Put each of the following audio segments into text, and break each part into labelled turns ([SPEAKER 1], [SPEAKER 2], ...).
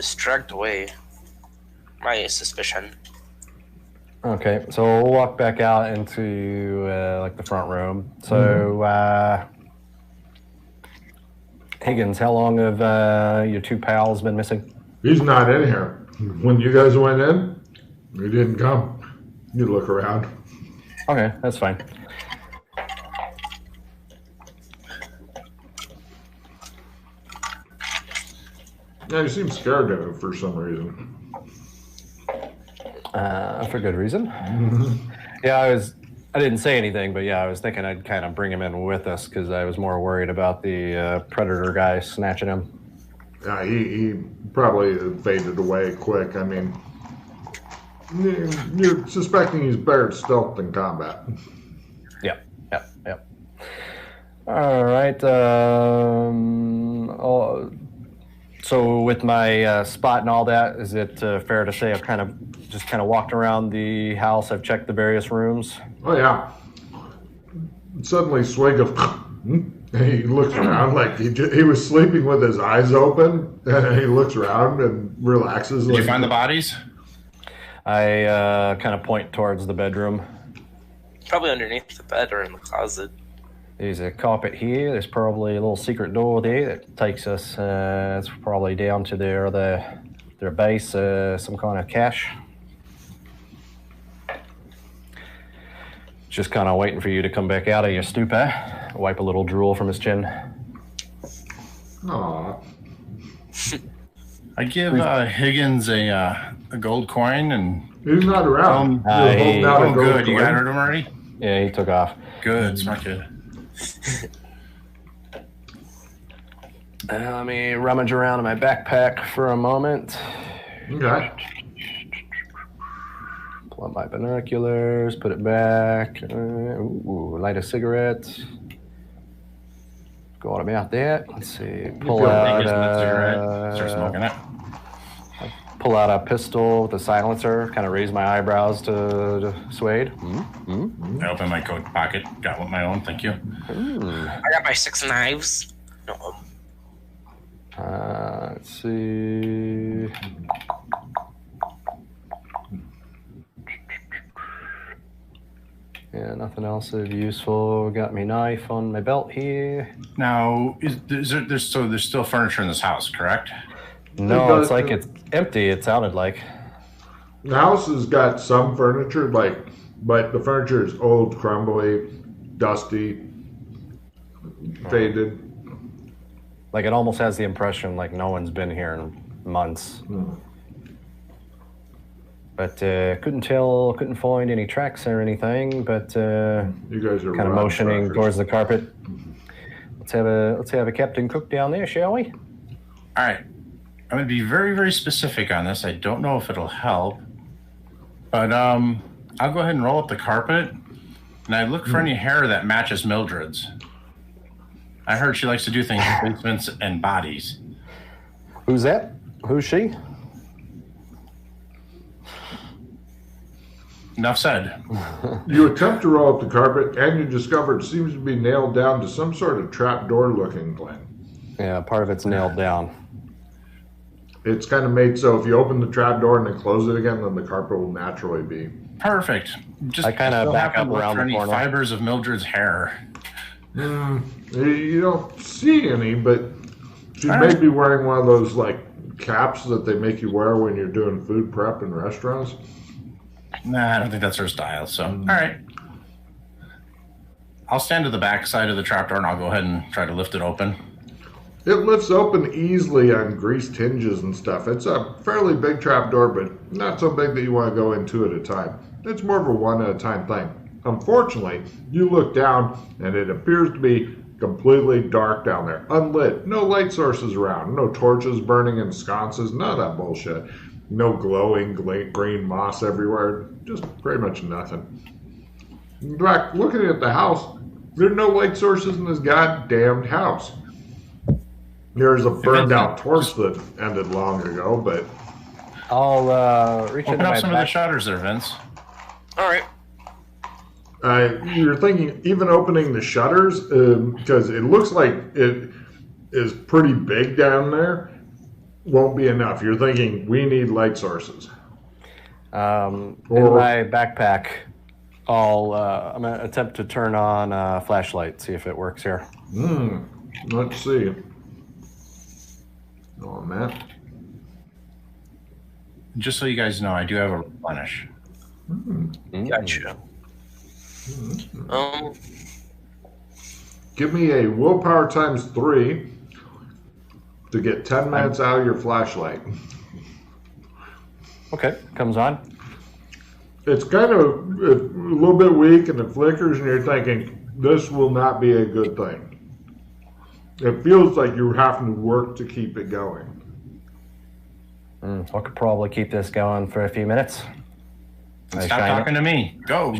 [SPEAKER 1] just dragged away. My suspicion.
[SPEAKER 2] Okay, so we'll walk back out into like the front room. So, Higgins, how long have your two pals been missing?
[SPEAKER 3] He's not in here. When you guys went in, he didn't come. You look around.
[SPEAKER 2] Okay, that's fine.
[SPEAKER 3] Yeah, you seem scared of it for some reason.
[SPEAKER 2] For good reason. Yeah, I didn't say anything, but yeah, I was thinking I'd kind of bring him in with us because I was more worried about the predator guy snatching him.
[SPEAKER 3] Yeah, he probably faded away quick. I mean, you're suspecting he's better at stealth than combat.
[SPEAKER 2] Yep. All right. So with my spot and all that, is it fair to say I've kind of walked around the house? I've checked the various rooms.
[SPEAKER 3] Oh yeah. Suddenly, swig of. He looks around like he was sleeping with his eyes open, and he looks around and relaxes.
[SPEAKER 4] Did you find the bodies?
[SPEAKER 2] I kind of point towards the bedroom.
[SPEAKER 1] Probably underneath the bed or in the closet.
[SPEAKER 2] There's a carpet here. There's probably a little secret door there that takes us. It's probably down to their base. Some kind of cache. Just kind of waiting for you to come back out of your stupor. Wipe a little drool from his chin.
[SPEAKER 3] Aww.
[SPEAKER 4] I give Higgins a gold coin and.
[SPEAKER 3] He's not around.
[SPEAKER 4] Good. You got rid of him already?
[SPEAKER 2] Yeah, he took off.
[SPEAKER 4] Good, smart kid.
[SPEAKER 2] Let me rummage around in my backpack for a moment.
[SPEAKER 3] Okay.
[SPEAKER 2] Pull up my binoculars, put it back. Light a cigarette. Go on about that. Let's see.
[SPEAKER 4] Pull out a cigarette. Start smoking it.
[SPEAKER 2] Pull out a pistol with a silencer. Kind of raise my eyebrows to Suede.
[SPEAKER 4] I open my coat pocket. Got my own. Thank you.
[SPEAKER 1] I got my 6 knives. No.
[SPEAKER 2] Let's see. Yeah, nothing else of useful. Got me knife on my belt here.
[SPEAKER 4] Now, there's still furniture in this house, correct?
[SPEAKER 2] No, it's like it's empty. It sounded like.
[SPEAKER 3] The house has got some furniture, but the furniture is old, crumbly, dusty, faded.
[SPEAKER 2] Like it almost has the impression like no one's been here in months. But couldn't find any tracks or anything. But
[SPEAKER 3] you guys are
[SPEAKER 2] kind of motioning towards the carpet. Let's have a Captain Cook down there, shall we?
[SPEAKER 4] All right. I'm going to be very, very specific on this. I don't know if it'll help, but I'll go ahead and roll up the carpet, and I look for any hair that matches Mildred's. I heard she likes to do things in basements and bodies.
[SPEAKER 2] Who's that? Who's she?
[SPEAKER 4] Enough said.
[SPEAKER 3] You attempt to roll up the carpet, and you discover it seems to be nailed down to some sort of trapdoor-looking thing.
[SPEAKER 2] Yeah, part of it's nailed down.
[SPEAKER 3] It's kind of made so if you open the trapdoor and then close it again, then the carpet will naturally be.
[SPEAKER 4] Perfect.
[SPEAKER 2] I kind of back up around the corner.
[SPEAKER 4] Fibers of Mildred's hair.
[SPEAKER 3] You don't see any, but she may be wearing one of those like caps that they make you wear when you're doing food prep in restaurants.
[SPEAKER 4] Nah, I don't think that's her style. So, all right. I'll stand to the back side of the trapdoor and I'll go ahead and try to lift it open.
[SPEAKER 3] It lifts open easily on greased hinges and stuff. It's a fairly big trapdoor, but not so big that you want to go in 2 at a time. It's more of a 1 at a time thing. Unfortunately, you look down and it appears to be completely dark down there, unlit, no light sources around, no torches burning in sconces, none of that bullshit. No glowing green moss everywhere, just pretty much nothing. In fact, looking at the house, there are no light sources in this goddamned house. There's a burned out torch that ended long ago, but...
[SPEAKER 2] I'll reach
[SPEAKER 4] Open up some of the shutters there, Vince.
[SPEAKER 1] All right.
[SPEAKER 3] You're thinking even opening the shutters, because it looks like it is pretty big down there. won't be enough. You're thinking we need light sources.
[SPEAKER 2] In my backpack, I'm going to attempt to turn on a flashlight, see if it works here.
[SPEAKER 3] Let's see. Oh, man.
[SPEAKER 4] Just so you guys know, I do have a replenish.
[SPEAKER 1] Gotcha.
[SPEAKER 3] Give me a willpower times 3 to get 10 minutes out of your flashlight.
[SPEAKER 2] Okay, comes on.
[SPEAKER 3] It's kind of a little bit weak and it flickers, and you're thinking, this will not be a good thing. It feels like you're having to work to keep it going.
[SPEAKER 2] I could probably keep this going for a few minutes.
[SPEAKER 4] Stop talking to me. Go.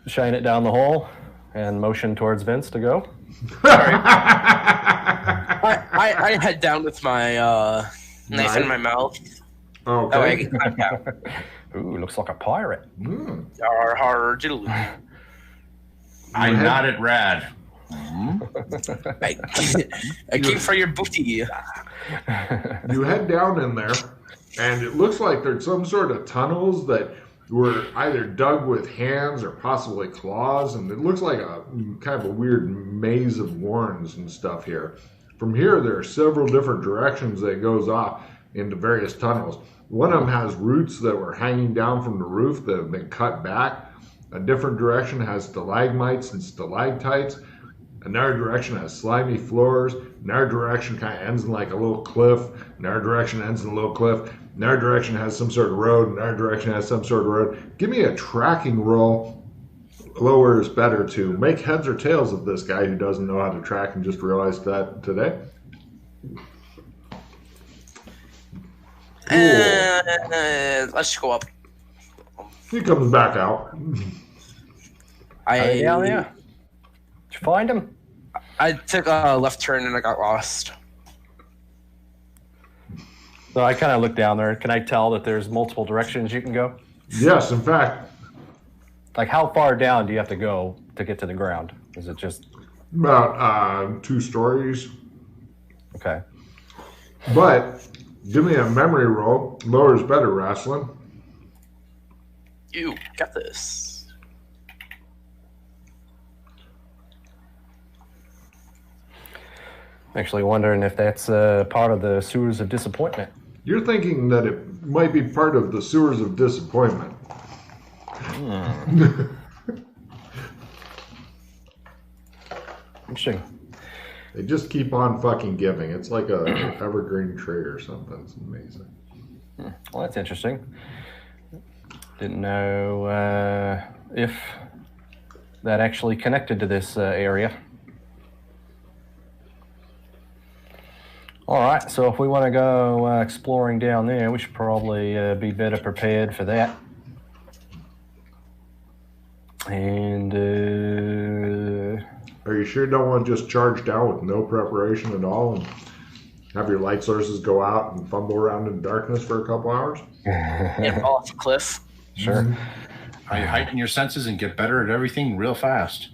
[SPEAKER 2] Shine it down the hole and motion towards Vince to go.
[SPEAKER 1] I head down with my knife in my mouth.
[SPEAKER 3] Okay.
[SPEAKER 2] Ooh, looks like a pirate.
[SPEAKER 1] Har diddle.
[SPEAKER 4] I nod at Rad.
[SPEAKER 1] I came for your booty.
[SPEAKER 3] You head down in there, and it looks like there's some sort of tunnels that were either dug with hands or possibly claws, and it looks like a kind of a weird maze of warrens and stuff here. From here, there are several different directions that it goes off into various tunnels. One of them has roots that were hanging down from the roof that have been cut back. A different direction has stalagmites and stalactites. Another direction has slimy floors. Another direction kind of ends in like a little cliff. Another direction ends in a little cliff. Another direction has some sort of road. Another direction has some sort of road. Give me a tracking roll. Lower is better to make heads or tails of this guy who doesn't know how to track and just realized that today.
[SPEAKER 1] Let's go up.
[SPEAKER 3] He comes back out.
[SPEAKER 2] Down there. Did you find him?
[SPEAKER 1] I took a left turn and I got lost.
[SPEAKER 2] So I kind of look down there. Can I tell that there's multiple directions you can go?
[SPEAKER 3] Yes, in fact.
[SPEAKER 2] Like, how far down do you have to go to get to the ground? Is it just...
[SPEAKER 3] About 2 stories.
[SPEAKER 2] Okay.
[SPEAKER 3] But, give me a memory roll. Lower is better, Wrestling.
[SPEAKER 1] You got this.
[SPEAKER 2] Actually wondering if that's part of the sewers of disappointment.
[SPEAKER 3] You're thinking that it might be part of the sewers of disappointment.
[SPEAKER 2] Interesting.
[SPEAKER 3] They just keep on fucking giving. It's like a evergreen tree or something. It's amazing.
[SPEAKER 2] Well, that's interesting. Didn't know if that actually connected to this area. All right, so if we want to go exploring down there, we should probably be better prepared for that. And
[SPEAKER 3] Are you sure you don't want to just charge down with no preparation at all and have your light sources go out and fumble around in darkness for a couple hours?
[SPEAKER 1] And fall off a cliff.
[SPEAKER 2] Sure.
[SPEAKER 4] I heighten your senses and get better at everything real fast.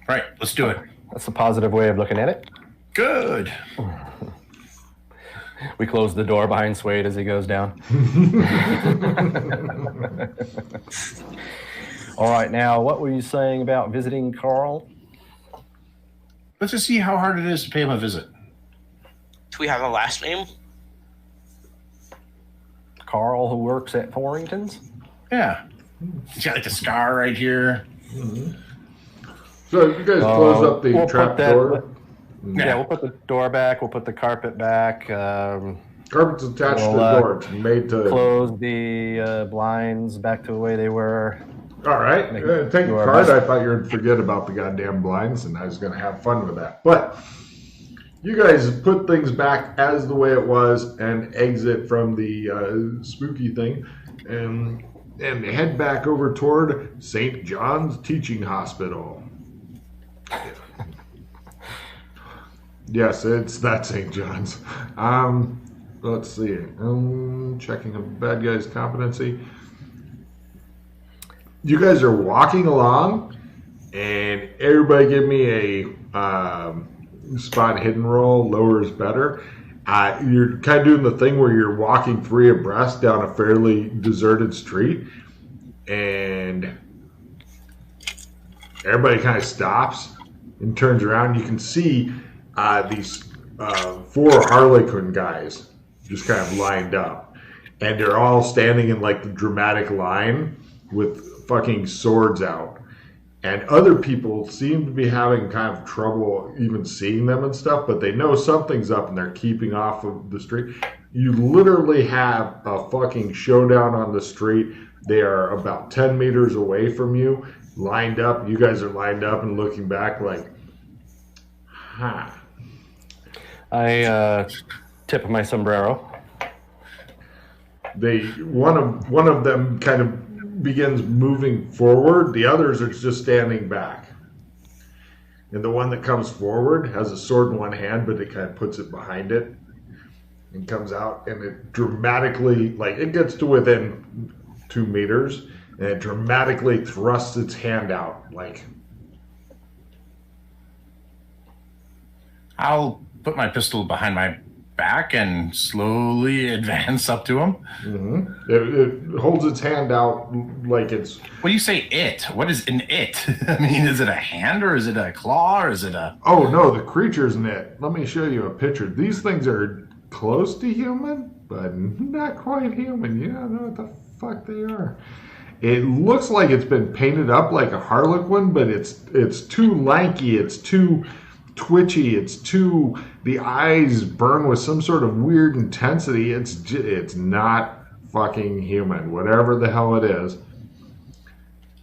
[SPEAKER 4] Right, let's do it.
[SPEAKER 2] That's a positive way of looking at it.
[SPEAKER 4] Good.
[SPEAKER 2] We close the door behind Suede as he goes down. All right, now, what were you saying about visiting Carl?
[SPEAKER 4] Let's just see how hard it is to pay him a visit.
[SPEAKER 1] Do we have a last name?
[SPEAKER 2] Carl, who works at Thorington's?
[SPEAKER 4] Yeah. He's got like a scar right here.
[SPEAKER 3] So you guys close up the trap door.
[SPEAKER 2] Yeah, we'll put the door back. We'll put the carpet back.
[SPEAKER 3] Carpet's attached to the door. It's made to
[SPEAKER 2] close the blinds back to the way they were.
[SPEAKER 3] All right. Take your card. I thought you would forget about the goddamn blinds, and I was going to have fun with that. But you guys put things back as the way it was and exit from the spooky thing and head back over toward St. John's Teaching Hospital. Yes, it's that St. John's. Let's see. Checking a bad guy's competency. You guys are walking along, and everybody give me a spot hidden roll. Lower is better. You're kind of doing the thing where you're walking three abreast down a fairly deserted street, and everybody kind of stops and turns around. You can see these 4 Harlequin guys just kind of lined up, and they're all standing in like the dramatic line with fucking swords out. And other people seem to be having kind of trouble even seeing them and stuff, but they know something's up and they're keeping off of the street. You literally have a fucking showdown on the street. They are about 10 meters away from you, lined up. You guys are lined up and looking back like, huh.
[SPEAKER 2] I tip my sombrero.
[SPEAKER 3] One of them kind of begins moving forward. The others are just standing back. And the one that comes forward has a sword in one hand, but it kind of puts it behind it and comes out, and it dramatically, like, it gets to within 2 meters, and it dramatically thrusts its hand out, like.
[SPEAKER 4] I'll put my pistol behind my back and slowly advance up to him.
[SPEAKER 3] Mm-hmm. It holds its hand out like it's...
[SPEAKER 4] When you say it, what is an it? I mean, is it a hand or is it a claw or is it a...
[SPEAKER 3] Oh, no, the creature's an it. Let me show you a picture. These things are close to human, but not quite human. You don't know what the fuck they are. It looks like it's been painted up like a harlequin, but it's too lanky, it's too twitchy, the eyes burn with some sort of weird intensity. It's not fucking human, whatever the hell it is.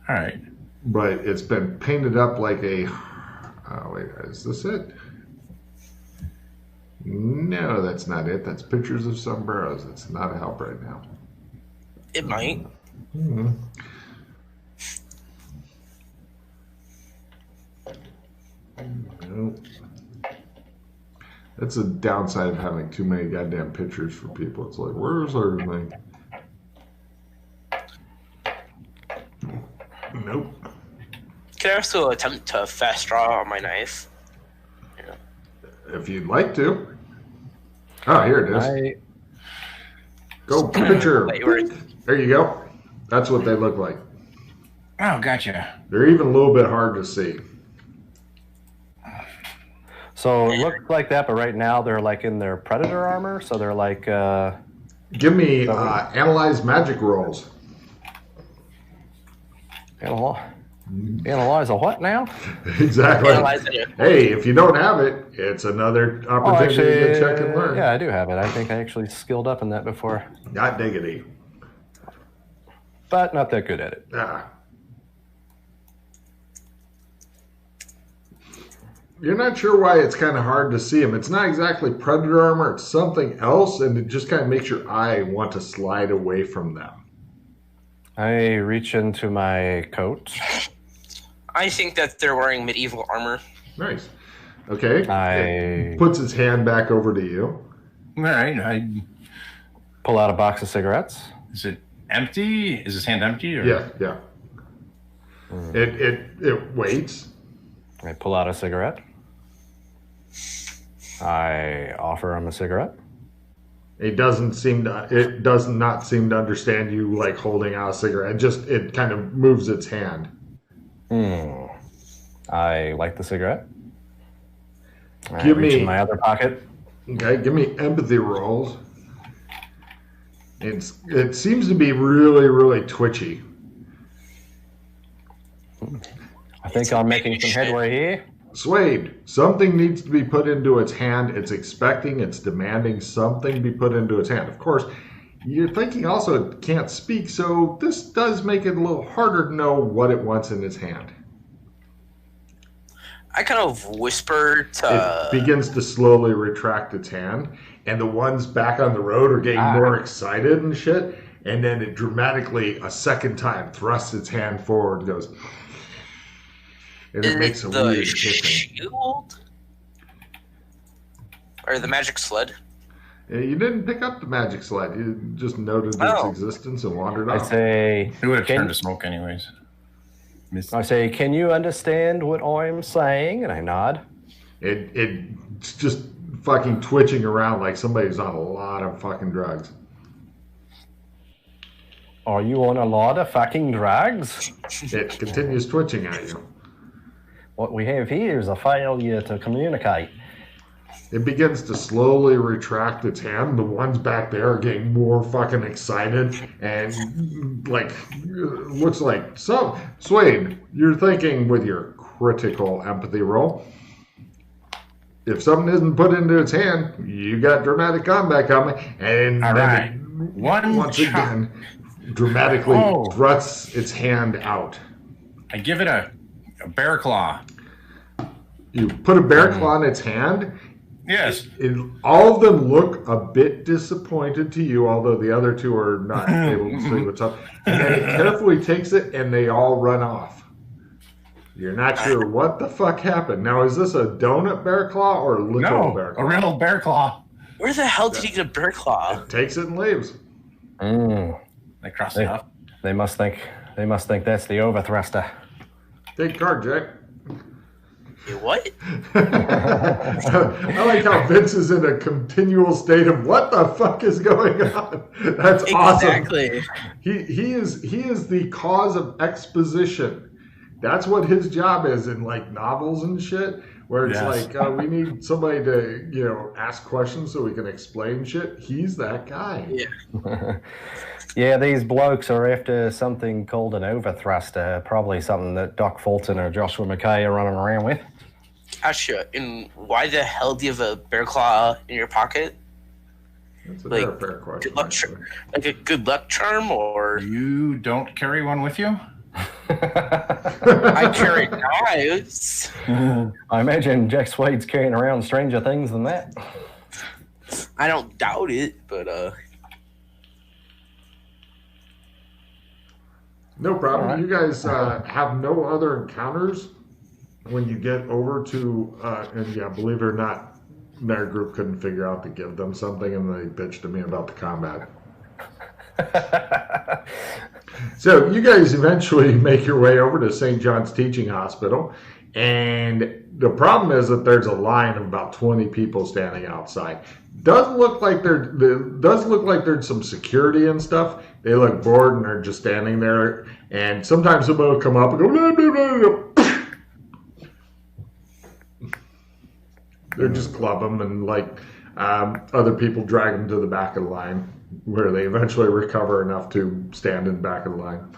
[SPEAKER 4] All right.
[SPEAKER 3] But it's been painted up like a... Oh, wait, is this it? No, that's not it. That's pictures of sombreros. That's not a help right now.
[SPEAKER 1] It might.
[SPEAKER 3] Mm-hmm. Nope. That's a downside of having too many goddamn pictures for people. It's like, where's everything? Nope.
[SPEAKER 1] Can I also attempt to fast draw on my knife? Yeah.
[SPEAKER 3] If you'd like to. Oh, here it is. Go picture. There you go. That's what they look like.
[SPEAKER 4] Oh, gotcha.
[SPEAKER 3] They're even a little bit hard to see.
[SPEAKER 2] So it looks like that, but right now they're like in their predator armor, so they're like...
[SPEAKER 3] Give me analyze magic rolls.
[SPEAKER 2] Analyze a what now?
[SPEAKER 3] Exactly.
[SPEAKER 1] Analyze it.
[SPEAKER 3] Hey, if you don't have it, it's another opportunity to check and learn.
[SPEAKER 2] Yeah, I do have it. I think I actually skilled up in that before.
[SPEAKER 3] Not diggity.
[SPEAKER 2] But not that good at it.
[SPEAKER 3] You're not sure why it's kind of hard to see them. It's not exactly predator armor. It's something else, and it just kind of makes your eye want to slide away from them.
[SPEAKER 2] I reach into my coat.
[SPEAKER 1] I think that they're wearing medieval armor.
[SPEAKER 3] Nice. Okay. It puts its hand back over to you.
[SPEAKER 4] All right. I
[SPEAKER 2] pull out a box of cigarettes.
[SPEAKER 4] Is it empty? Is his hand empty? Or?
[SPEAKER 3] Yeah. It waits.
[SPEAKER 2] I pull out a cigarette. I offer him a cigarette.
[SPEAKER 3] It does not seem to understand you like holding out a cigarette. It kind of moves its hand.
[SPEAKER 2] I light the cigarette.
[SPEAKER 3] I
[SPEAKER 2] reach in my other pocket.
[SPEAKER 3] Okay, give me empathy rolls. It seems to be really, really twitchy.
[SPEAKER 2] I think I'm making some headway here.
[SPEAKER 3] Swayed. Something needs to be put into its hand. It's expecting, it's demanding something be put into its hand. Of course, you're thinking also it can't speak, so this does make it a little harder to know what it wants in its hand.
[SPEAKER 1] I kind of whisper to...
[SPEAKER 3] It begins to slowly retract its hand, and the ones back on the road are getting more excited and shit, and then it dramatically, a second time, thrusts its hand forward and goes... And it makes a weird hissing.
[SPEAKER 1] Shield? Or the magic sled?
[SPEAKER 3] You didn't pick up the magic sled. You just noted its existence and wandered off.
[SPEAKER 2] I say...
[SPEAKER 4] It would have turned to smoke anyways.
[SPEAKER 2] I say, can you understand what I'm saying? And I nod.
[SPEAKER 3] It's just fucking twitching around like somebody's on a lot of fucking drugs.
[SPEAKER 2] Are you on a lot of fucking drugs?
[SPEAKER 3] It continues twitching at you.
[SPEAKER 2] What we have here is a failure to communicate.
[SPEAKER 3] It begins to slowly retract its hand. The ones back there are getting more fucking excited and like looks like so. Swade, you're thinking with your critical empathy roll. If something isn't put into its hand, you got dramatic combat coming, and
[SPEAKER 4] all right,
[SPEAKER 3] once again dramatically thrusts its hand out.
[SPEAKER 4] I give it a bear claw.
[SPEAKER 3] You put a bear claw in its hand.
[SPEAKER 4] Yes.
[SPEAKER 3] All of them look a bit disappointed to you, although the other two are not able to see what's up. And then it carefully takes it, and they all run off. You're not sure what the fuck happened. Now, is this a donut bear claw or a literal bear claw?
[SPEAKER 4] A real bear claw.
[SPEAKER 1] Where the hell did you get a bear claw?
[SPEAKER 3] It takes it and leaves.
[SPEAKER 4] They cross it up.
[SPEAKER 2] They must think that's the overthruster.
[SPEAKER 3] Take a card, Jack.
[SPEAKER 1] What?
[SPEAKER 3] I like how Vince is in a continual state of what the fuck is going on. That's awesome.
[SPEAKER 1] Exactly.
[SPEAKER 3] He is the cause of exposition. That's what his job is in like novels and shit, where it's like we need somebody to ask questions so we can explain shit. He's that guy.
[SPEAKER 1] Yeah.
[SPEAKER 2] Yeah, these blokes are after something called an overthruster, probably something that Doc Fulton or Joshua McKay are running around with.
[SPEAKER 1] Gotcha. And why the hell do you have a bear claw in your pocket?
[SPEAKER 3] That's a fair question.
[SPEAKER 1] Good luck like a good luck charm, or
[SPEAKER 4] You don't carry one with you?
[SPEAKER 1] I carry knives.
[SPEAKER 2] I imagine Jack Swade's carrying around stranger things than that.
[SPEAKER 1] I don't doubt it, but
[SPEAKER 3] No problem.
[SPEAKER 2] All right.
[SPEAKER 3] You guys have no other encounters when you get over to, and yeah, believe it or not, their group couldn't figure out to give them something, and they bitched to me about the combat. So you guys eventually make your way over to St. John's Teaching Hospital, and the problem is that there's a line of about 20 people standing outside. Doesn't look like there's some security and stuff. They look bored and they're just standing there. And sometimes somebody will come up and go, blah, blah, blah, blah. They just club them, and like other people drag them to the back of the line, where they eventually recover enough to stand in the back of the line.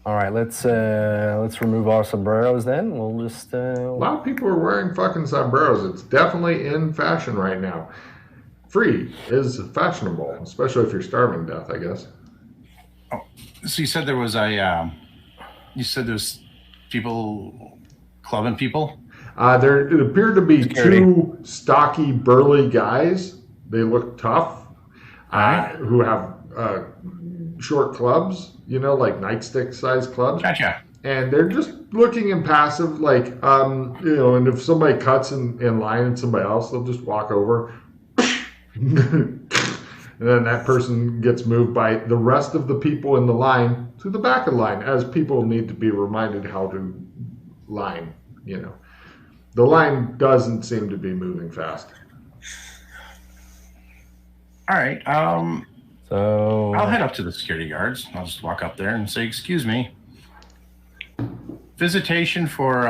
[SPEAKER 2] All right, let's remove our sombreros then. We'll just.
[SPEAKER 3] A lot of people are wearing fucking sombreros. It's definitely in fashion right now. Free is fashionable, especially if you're starving to death, I guess.
[SPEAKER 4] Oh, so you said there was there's people clubbing people?
[SPEAKER 3] There appeared to be two stocky, burly guys. They look tough, who have short clubs, like nightstick-sized clubs.
[SPEAKER 4] Gotcha.
[SPEAKER 3] And they're just looking impassive, like, and if somebody cuts in line and somebody else, they'll just walk over. And then that person gets moved by the rest of the people in the line to the back of the line, as people need to be reminded how to line, The line doesn't seem to be moving fast.
[SPEAKER 4] All right.
[SPEAKER 2] So
[SPEAKER 4] I'll head up to the security guards. I'll just walk up there and say, "Excuse me. Visitation for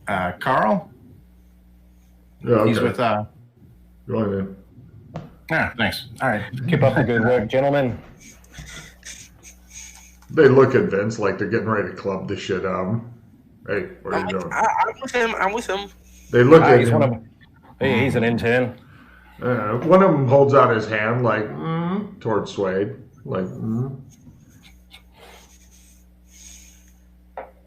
[SPEAKER 4] Carl?
[SPEAKER 3] Yeah, okay.
[SPEAKER 4] He's with
[SPEAKER 3] Go ahead, man.
[SPEAKER 4] Yeah, thanks. All right.
[SPEAKER 2] keep up the good work, gentlemen.
[SPEAKER 3] They look at Vince like they're getting ready to club the shit out of him. Hey, what are you doing?
[SPEAKER 1] I'm with him.
[SPEAKER 3] They look at
[SPEAKER 2] He's
[SPEAKER 3] him.
[SPEAKER 2] he's an intern.
[SPEAKER 3] One of them holds out his hand like towards Swade, like.
[SPEAKER 4] All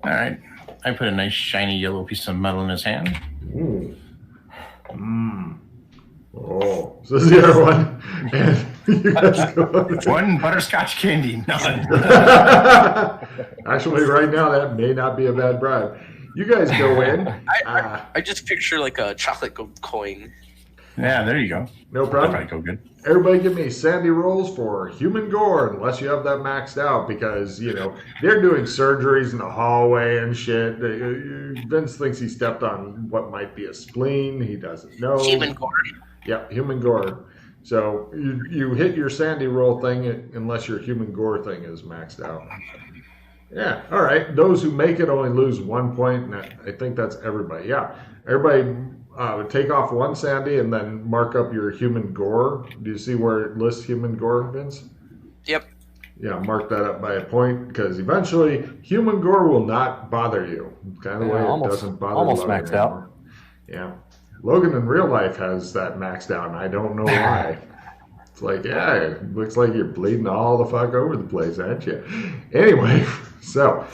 [SPEAKER 4] right. I put a nice shiny yellow piece of metal in his hand.
[SPEAKER 3] Ooh. Oh, says the other one. And you guys go.
[SPEAKER 4] One butterscotch candy, none.
[SPEAKER 3] Actually, right now that may not be a bad bribe. You guys go in.
[SPEAKER 1] I just picture like a chocolate gold coin.
[SPEAKER 4] Yeah, there you go.
[SPEAKER 3] No problem.
[SPEAKER 4] That might go good.
[SPEAKER 3] Everybody give me Sandy rolls for human gore, unless you have that maxed out, because, they're doing surgeries in the hallway and shit. Vince thinks he stepped on what might be a spleen. He doesn't know.
[SPEAKER 1] Human gore.
[SPEAKER 3] Yeah, human gore. So you hit your Sandy roll thing unless your human gore thing is maxed out. Yeah, all right. Those who make it only lose 1 point, and I think that's everybody. Yeah, everybody take off 1 Sandy and then mark up your human gore. Do you see where it lists human gore, Vince?
[SPEAKER 1] Yep.
[SPEAKER 3] Yeah, mark that up by a point, because eventually human gore will not bother you. Kind of the way it doesn't bother
[SPEAKER 2] almost
[SPEAKER 3] Logan
[SPEAKER 2] maxed
[SPEAKER 3] anymore.
[SPEAKER 2] out.
[SPEAKER 3] Yeah. Logan in real life has that maxed out, and I don't know why. It's like, yeah, it looks like you're bleeding all the fuck over the place, aren't you? Anyway, so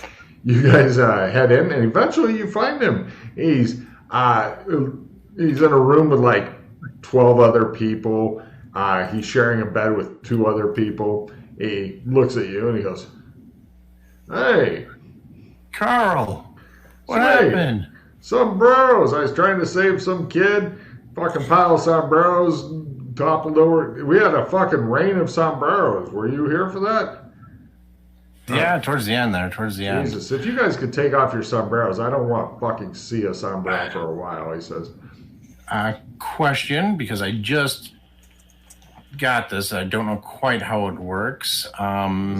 [SPEAKER 3] you guys head in, and eventually you find him. He's in a room with like 12 other people. He's sharing a bed with 2 other people. He looks at you and he goes, "Hey,
[SPEAKER 4] Carl, what happened?"
[SPEAKER 3] Sombreros. I was trying to save some kid. Fucking pile of sombreros toppled over. We had a fucking rain of sombreros. Were you here for that?
[SPEAKER 4] Yeah, towards the end there.
[SPEAKER 3] Jesus, if you guys could take off your sombreros, I don't want to fucking see a sombrero for a while, he says.
[SPEAKER 4] Question, because I just got this. I don't know quite how it works.
[SPEAKER 3] Is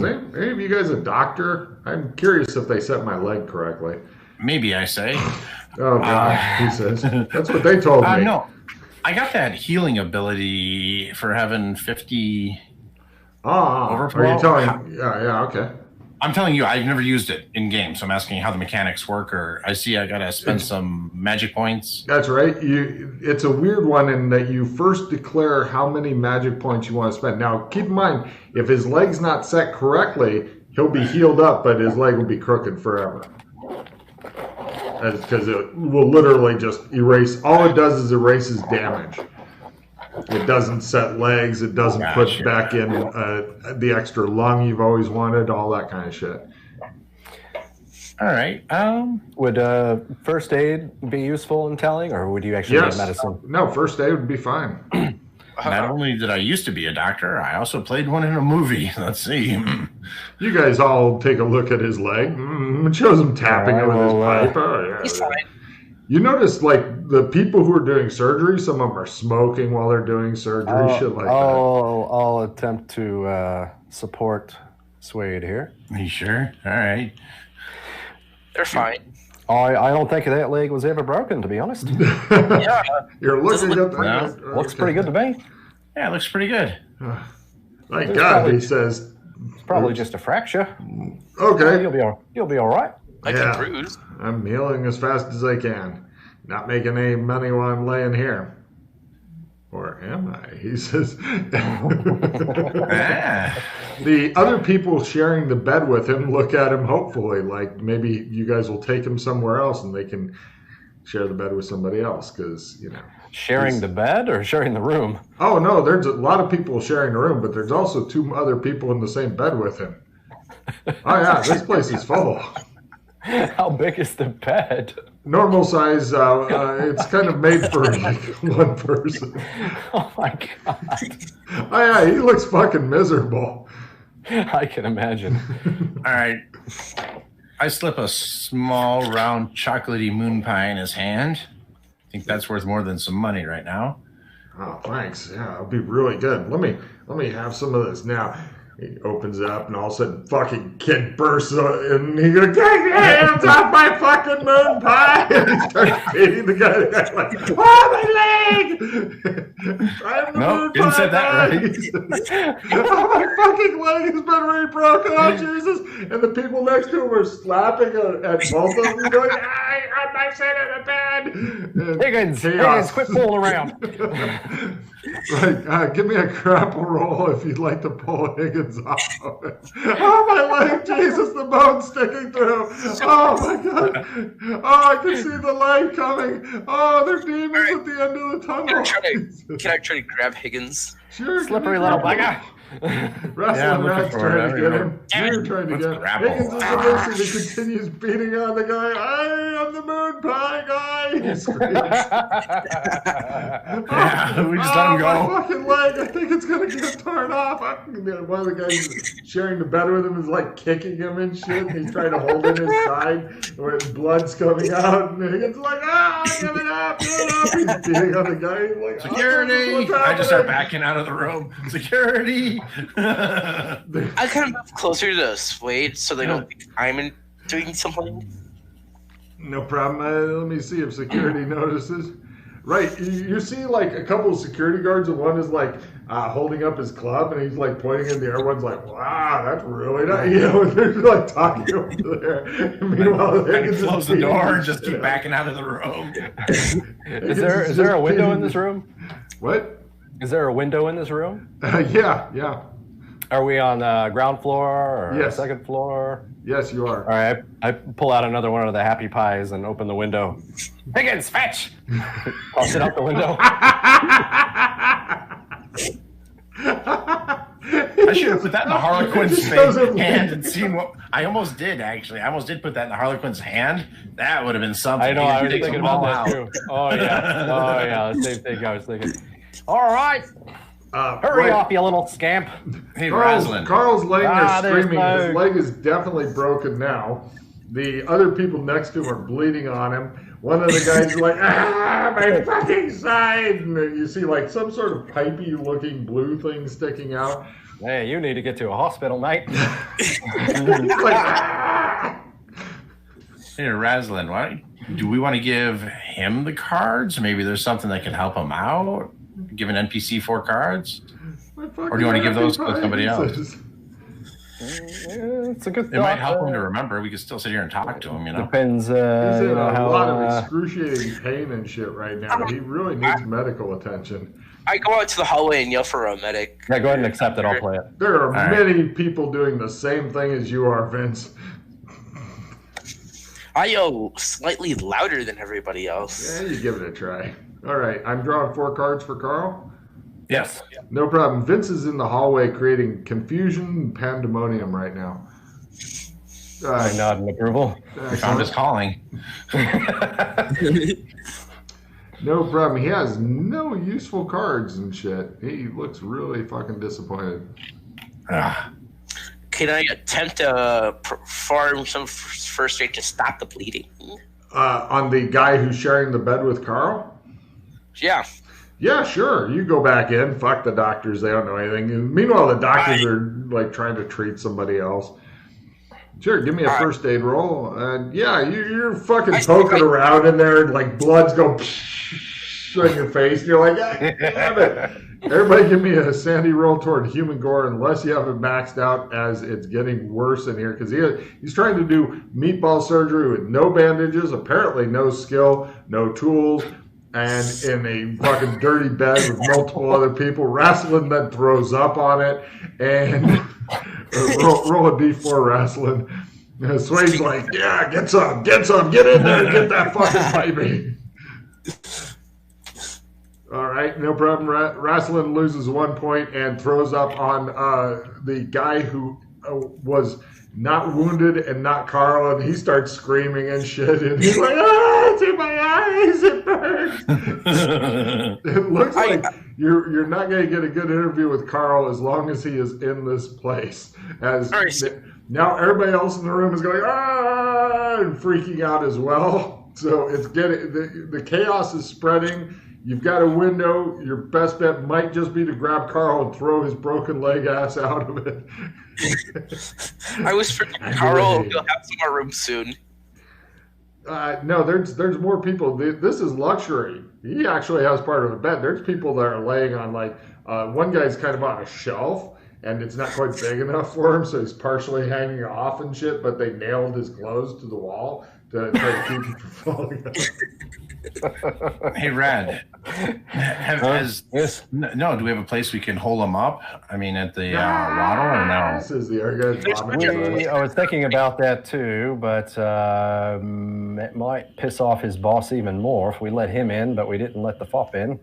[SPEAKER 3] any of you guys a doctor? I'm curious if they set my leg correctly.
[SPEAKER 4] Maybe I say.
[SPEAKER 3] Oh, God, he says. That's what they told me.
[SPEAKER 4] No, I got that healing ability for having 50 overflow.
[SPEAKER 3] Are you telling? Yeah, okay.
[SPEAKER 4] I'm telling you, I've never used it in game, so I'm asking how the mechanics work, or I see I gotta spend some magic points.
[SPEAKER 3] That's right. It's a weird one in that you first declare how many magic points you want to spend. Now, keep in mind, if his leg's not set correctly, he'll be healed up, but his leg will be crooked forever. Because it will literally just erase. All it does is erases damage. It doesn't set legs. It doesn't put back in the extra lung you've always wanted. All that kind of shit.
[SPEAKER 4] All right.
[SPEAKER 2] Would first aid be useful in telling, or would you actually need medicine?
[SPEAKER 3] No, first aid would be fine.
[SPEAKER 4] Not only did I used to be a doctor, I also played one in a movie. Let's see.
[SPEAKER 3] You guys all take a look at his leg. It shows him tapping it with his pipe.
[SPEAKER 1] He's fine.
[SPEAKER 3] You notice, like, the people who are doing surgery, some of them are smoking while they're doing surgery, shit like that.
[SPEAKER 2] I'll attempt to support Suede here.
[SPEAKER 4] Are you sure? All right.
[SPEAKER 1] They're fine.
[SPEAKER 2] I don't think that leg was ever broken, to be honest.
[SPEAKER 1] Yeah.
[SPEAKER 3] You're looking at
[SPEAKER 2] that. Looks pretty good to me.
[SPEAKER 4] Yeah, it looks pretty good.
[SPEAKER 3] Thank God, he says.
[SPEAKER 2] It's probably just a fracture.
[SPEAKER 3] Okay.
[SPEAKER 2] You'll be all right.
[SPEAKER 1] Like a bruise.
[SPEAKER 3] I'm healing as fast as I can. Not making any money while I'm laying here. Or am I? He says. The other people sharing the bed with him look at him hopefully, like maybe you guys will take him somewhere else and they can share the bed with somebody else, because,
[SPEAKER 2] Sharing the bed or sharing the room?
[SPEAKER 3] Oh, no, there's a lot of people sharing the room, but there's also 2 other people in the same bed with him. Oh, yeah, this place is full.
[SPEAKER 2] How big is the bed?
[SPEAKER 3] Normal size. It's kind of made for like 1 person.
[SPEAKER 2] Oh my God.
[SPEAKER 3] Oh yeah, he looks fucking miserable.
[SPEAKER 2] I can imagine.
[SPEAKER 4] All right. I slip a small, round, chocolatey moon pie in his hand. I think that's worth more than some money right now.
[SPEAKER 3] Oh, thanks. Yeah, it'll be really good. Let me have some of this now. He opens it up, and all of a sudden, fucking kid bursts in, and he goes, "Take your hands off my fucking moon pie!" And he starts beating the guy. The guy's like, "Oh, my leg!"
[SPEAKER 4] Nope, didn't say that right.
[SPEAKER 3] Oh, my fucking leg has been re-broken. Oh, Jesus. And the people next to him are slapping at both of them, going, "I'm sitting in the bed."
[SPEAKER 2] Higgins, quit fooling around.
[SPEAKER 3] Right, give me a grapple roll if you'd like to pull Higgins off of it. Oh, my leg, Jesus, the bone's sticking through. Oh, my God. Oh, I can see the light coming. Oh, there's demons at the end of the tunnel.
[SPEAKER 1] Can I try to grab Higgins?
[SPEAKER 3] Sure.
[SPEAKER 2] Slippery little bugger.
[SPEAKER 3] Wrestling Rat's trying to get him. You're trying to get him. Higgins is elusive. He continues beating on the guy. I am the moon pie guy. He screams.
[SPEAKER 4] We just let him go.
[SPEAKER 3] My fucking leg. I think it's going to get torn off. One of the guys sharing the bed with him is like kicking him and shit. And he's trying to hold in his side where his blood's coming out. And Higgins is like, give it up, give it up. He's beating on the guy. He's like,
[SPEAKER 4] security. I just start backing out of the room. Security.
[SPEAKER 1] I kind of move closer to Suede so they don't think I'm doing something.
[SPEAKER 3] No problem. Let me see if security notices. Right, you see like a couple of security guards, and one is like holding up his club, and he's like pointing in the air. One's like, "Wow, that's really nice," and they're like talking over there. And meanwhile, they can
[SPEAKER 4] close the door and just keep backing out of the room.
[SPEAKER 2] Is there a window in this room?
[SPEAKER 3] What?
[SPEAKER 2] Is there a window in this room?
[SPEAKER 3] Yeah.
[SPEAKER 2] Are we on the ground floor or
[SPEAKER 3] Yes.
[SPEAKER 2] second floor?
[SPEAKER 3] Yes, you are.
[SPEAKER 2] All right, I pull out another one of the happy pies and open the window. Higgins, fetch! I'll sit out the window.
[SPEAKER 4] I should have put that in the Harlequin's hand and seen what... I almost did, actually. I almost did put that in the Harlequin's hand. That would have been something.
[SPEAKER 2] I know, I was thinking about that too. Oh, yeah. The same thing I was thinking. All right. Hurry off, you little scamp.
[SPEAKER 4] Hey, Rosalind.
[SPEAKER 3] Carl's laying there screaming.
[SPEAKER 2] No...
[SPEAKER 3] His leg is definitely broken now. The other people next to him are bleeding on him. One of the guys is like, my fucking side. And then you see like some sort of pipey looking blue thing sticking out.
[SPEAKER 2] Hey, you need to get to a hospital, mate.
[SPEAKER 3] He's like,
[SPEAKER 4] Hey, Rosalind, do we want to give him the cards? Maybe there's something that can help him out? Give an NPC 4 cards? Or do you want to give those to somebody else?
[SPEAKER 2] It's a good thought.
[SPEAKER 4] It might help him to remember. We could still sit here and talk to him, you know?
[SPEAKER 2] Depends.
[SPEAKER 3] He's in
[SPEAKER 2] a
[SPEAKER 3] lot of excruciating pain and shit right now. He really needs medical attention.
[SPEAKER 1] I go out to the hallway and yell for a medic.
[SPEAKER 2] Yeah, go ahead and accept it. I'll play it.
[SPEAKER 3] There are many people doing the same thing as you are, Vince.
[SPEAKER 1] I yell slightly louder than everybody else.
[SPEAKER 3] Yeah, you give it a try. All right, I'm drawing 4 cards for Carl.
[SPEAKER 2] Yes.
[SPEAKER 3] No problem. Vince is in the hallway creating confusion and pandemonium right now.
[SPEAKER 2] I nod in approval.
[SPEAKER 4] We found his calling.
[SPEAKER 3] No problem. He has no useful cards and shit. He looks really fucking disappointed.
[SPEAKER 1] Can I attempt to perform some first aid to stop the bleeding?
[SPEAKER 3] On the guy who's sharing the bed with Carl?
[SPEAKER 1] Yeah.
[SPEAKER 3] Yeah, sure. You go back in. Fuck the doctors. They don't know anything. And meanwhile, the doctors are like trying to treat somebody else. Sure, give me a first aid roll. Yeah, you're fucking poking around in there and like blood's going on your face. You're like, damn it. Everybody give me a sandy roll toward human gore unless you have it maxed out as it's getting worse in here. Because he's trying to do meatball surgery with no bandages, apparently no skill, no tools, and in a fucking dirty bed with multiple other people. Wrestling then throws up on it. And roll a D4 wrestling. Swade's like, yeah, get some, get in there, get that fucking piping. All right, no problem. Wrestling loses 1 point and throws up on the guy who was not wounded and not Carl, and he starts screaming and shit, and he's like, it's in my eyes, it burns. It looks like you're not going to get a good interview with Carl as long as he is in this place. Now everybody else in the room is going, and freaking out as well. So it's getting, the chaos is spreading. You've got a window. Your best bet might just be to grab Carl and throw his broken leg ass out of it.
[SPEAKER 1] I was freaking Carl. He'll have some more room soon.
[SPEAKER 3] No, there's more people. This is luxury. He actually has part of a bed. There's people that are laying on one guy's kind of on a shelf, and it's not quite big enough for him, so he's partially hanging off and shit. But they nailed his clothes to the wall to try to keep him from falling out.
[SPEAKER 4] Hey, Rad. No, do we have a place we can hold him up? I mean, at the waddle or no?
[SPEAKER 3] This is the
[SPEAKER 2] I was thinking about that too, but it might piss off his boss even more if we let him in, but we didn't let the fop in.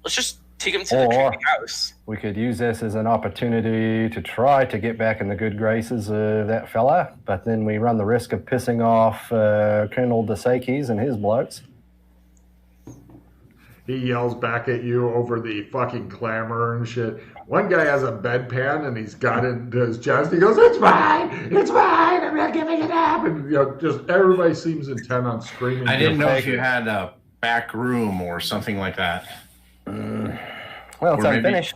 [SPEAKER 1] Let's just Take him to the
[SPEAKER 2] Or
[SPEAKER 1] creepy house.
[SPEAKER 2] we could use this as an opportunity to try to get back in the good graces of that fella, but then we run the risk of pissing off Colonel DeSakis and his blokes.
[SPEAKER 3] He yells back at you over the fucking clamor and shit. One guy has a bedpan and he's got it into his chest. He goes, "It's mine! It's mine! I'm not giving it up!" And just everybody seems intent on screaming.
[SPEAKER 4] I didn't know if you had a back room or something like that.
[SPEAKER 2] Well, it's unfinished.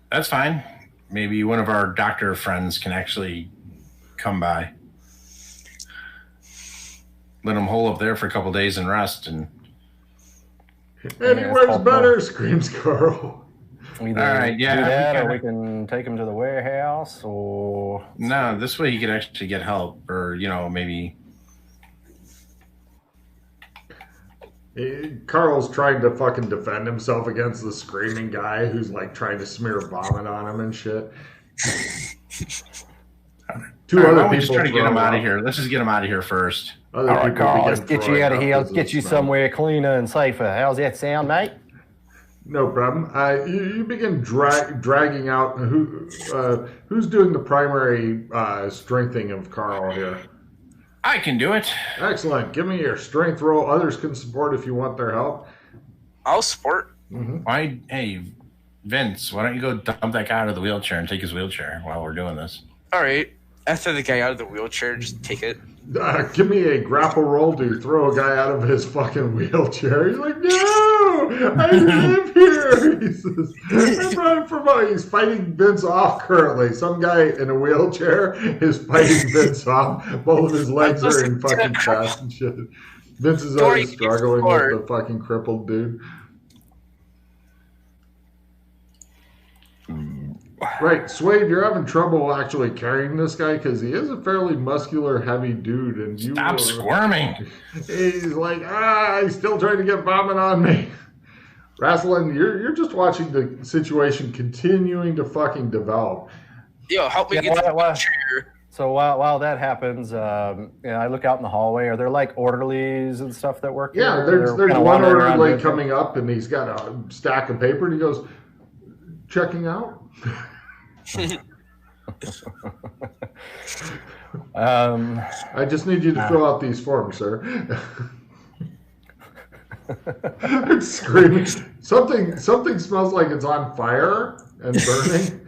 [SPEAKER 4] That's fine. Maybe one of our doctor friends can actually come by. Let him hole up there for a couple days and rest. And
[SPEAKER 3] anywhere's better, screams Carl.
[SPEAKER 2] Either
[SPEAKER 4] all right, yeah,
[SPEAKER 2] do that, or we can take him to the warehouse, or...
[SPEAKER 4] No, this way he could actually get help, or, maybe...
[SPEAKER 3] Carl's trying to fucking defend himself against the screaming guy who's like trying to smear vomit on him and shit. Two other people
[SPEAKER 4] just trying to get him out of here. Let's just get him out of here first.
[SPEAKER 2] All right, Carl, let's get you out of here. Let's get you somewhere cleaner and safer. How's that sound, mate?
[SPEAKER 3] No problem. You begin dragging out. Who's doing the primary strengthening of Carl here?
[SPEAKER 4] I can do it.
[SPEAKER 3] Excellent. Give me your strength roll. Others can support if you want their help.
[SPEAKER 1] I'll support.
[SPEAKER 4] Mm-hmm. Hey, Vince, why don't you go dump that guy out of the wheelchair and take his wheelchair while we're doing this?
[SPEAKER 1] All right. After the guy out of the wheelchair, just take it.
[SPEAKER 3] Give me a grapple roll to throw a guy out of his fucking wheelchair. He's like, "No, I live here." He says, "I'm running for money." He's fighting Vince off currently. Some guy in a wheelchair is fighting Vince off. Both of his legs are in fucking cast and shit. Vince is always struggling with the fucking crippled dude. Right, Suede, you're having trouble actually carrying this guy because he is a fairly muscular, heavy dude, and you
[SPEAKER 4] stop squirming.
[SPEAKER 3] He's like, he's still trying to get vomit on me. Rasslin, you're just watching the situation continuing to fucking develop.
[SPEAKER 1] Yo, help me get the chair.
[SPEAKER 2] So while that happens, I look out in the hallway. Are there like orderlies and stuff that work?
[SPEAKER 3] Yeah,
[SPEAKER 2] here?
[SPEAKER 3] there's one orderly coming up, and he's got a stack of paper, and he goes, "Checking out." I just need you to fill out these forms, sir. It's screaming. Something smells like it's on fire and burning.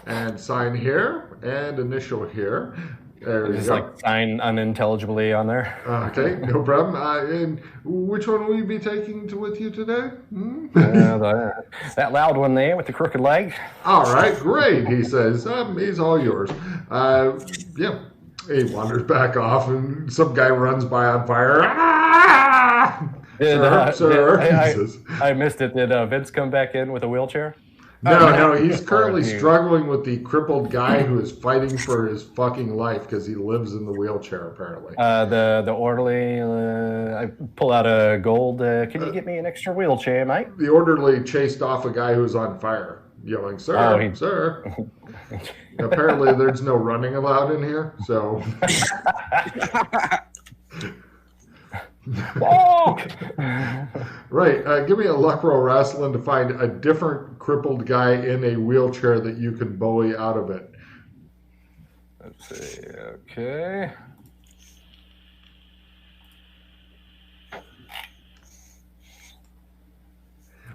[SPEAKER 3] And sign here and initial here. There you go.
[SPEAKER 2] Like sign unintelligibly on there.
[SPEAKER 3] Okay, no problem. And which one will you be taking with you today?
[SPEAKER 2] That loud one there with the crooked leg.
[SPEAKER 3] All right, great. He says, "He's all yours." Yeah. He wanders back off, and some guy runs by on fire. Sir.
[SPEAKER 2] I missed it. Did Vince come back in with a wheelchair?
[SPEAKER 3] No, he's currently struggling with the crippled guy who is fighting for his fucking life because he lives in the wheelchair, apparently.
[SPEAKER 2] The orderly, I pull out a gold. Can you get me an extra wheelchair, mate?
[SPEAKER 3] The orderly chased off a guy who's on fire, yelling, "Sir, sir." Apparently, there's no running allowed in here, so... Right, give me a luck roll, Rasslin, to find a different crippled guy in a wheelchair that you can bully out of it.
[SPEAKER 2] Let's see, okay.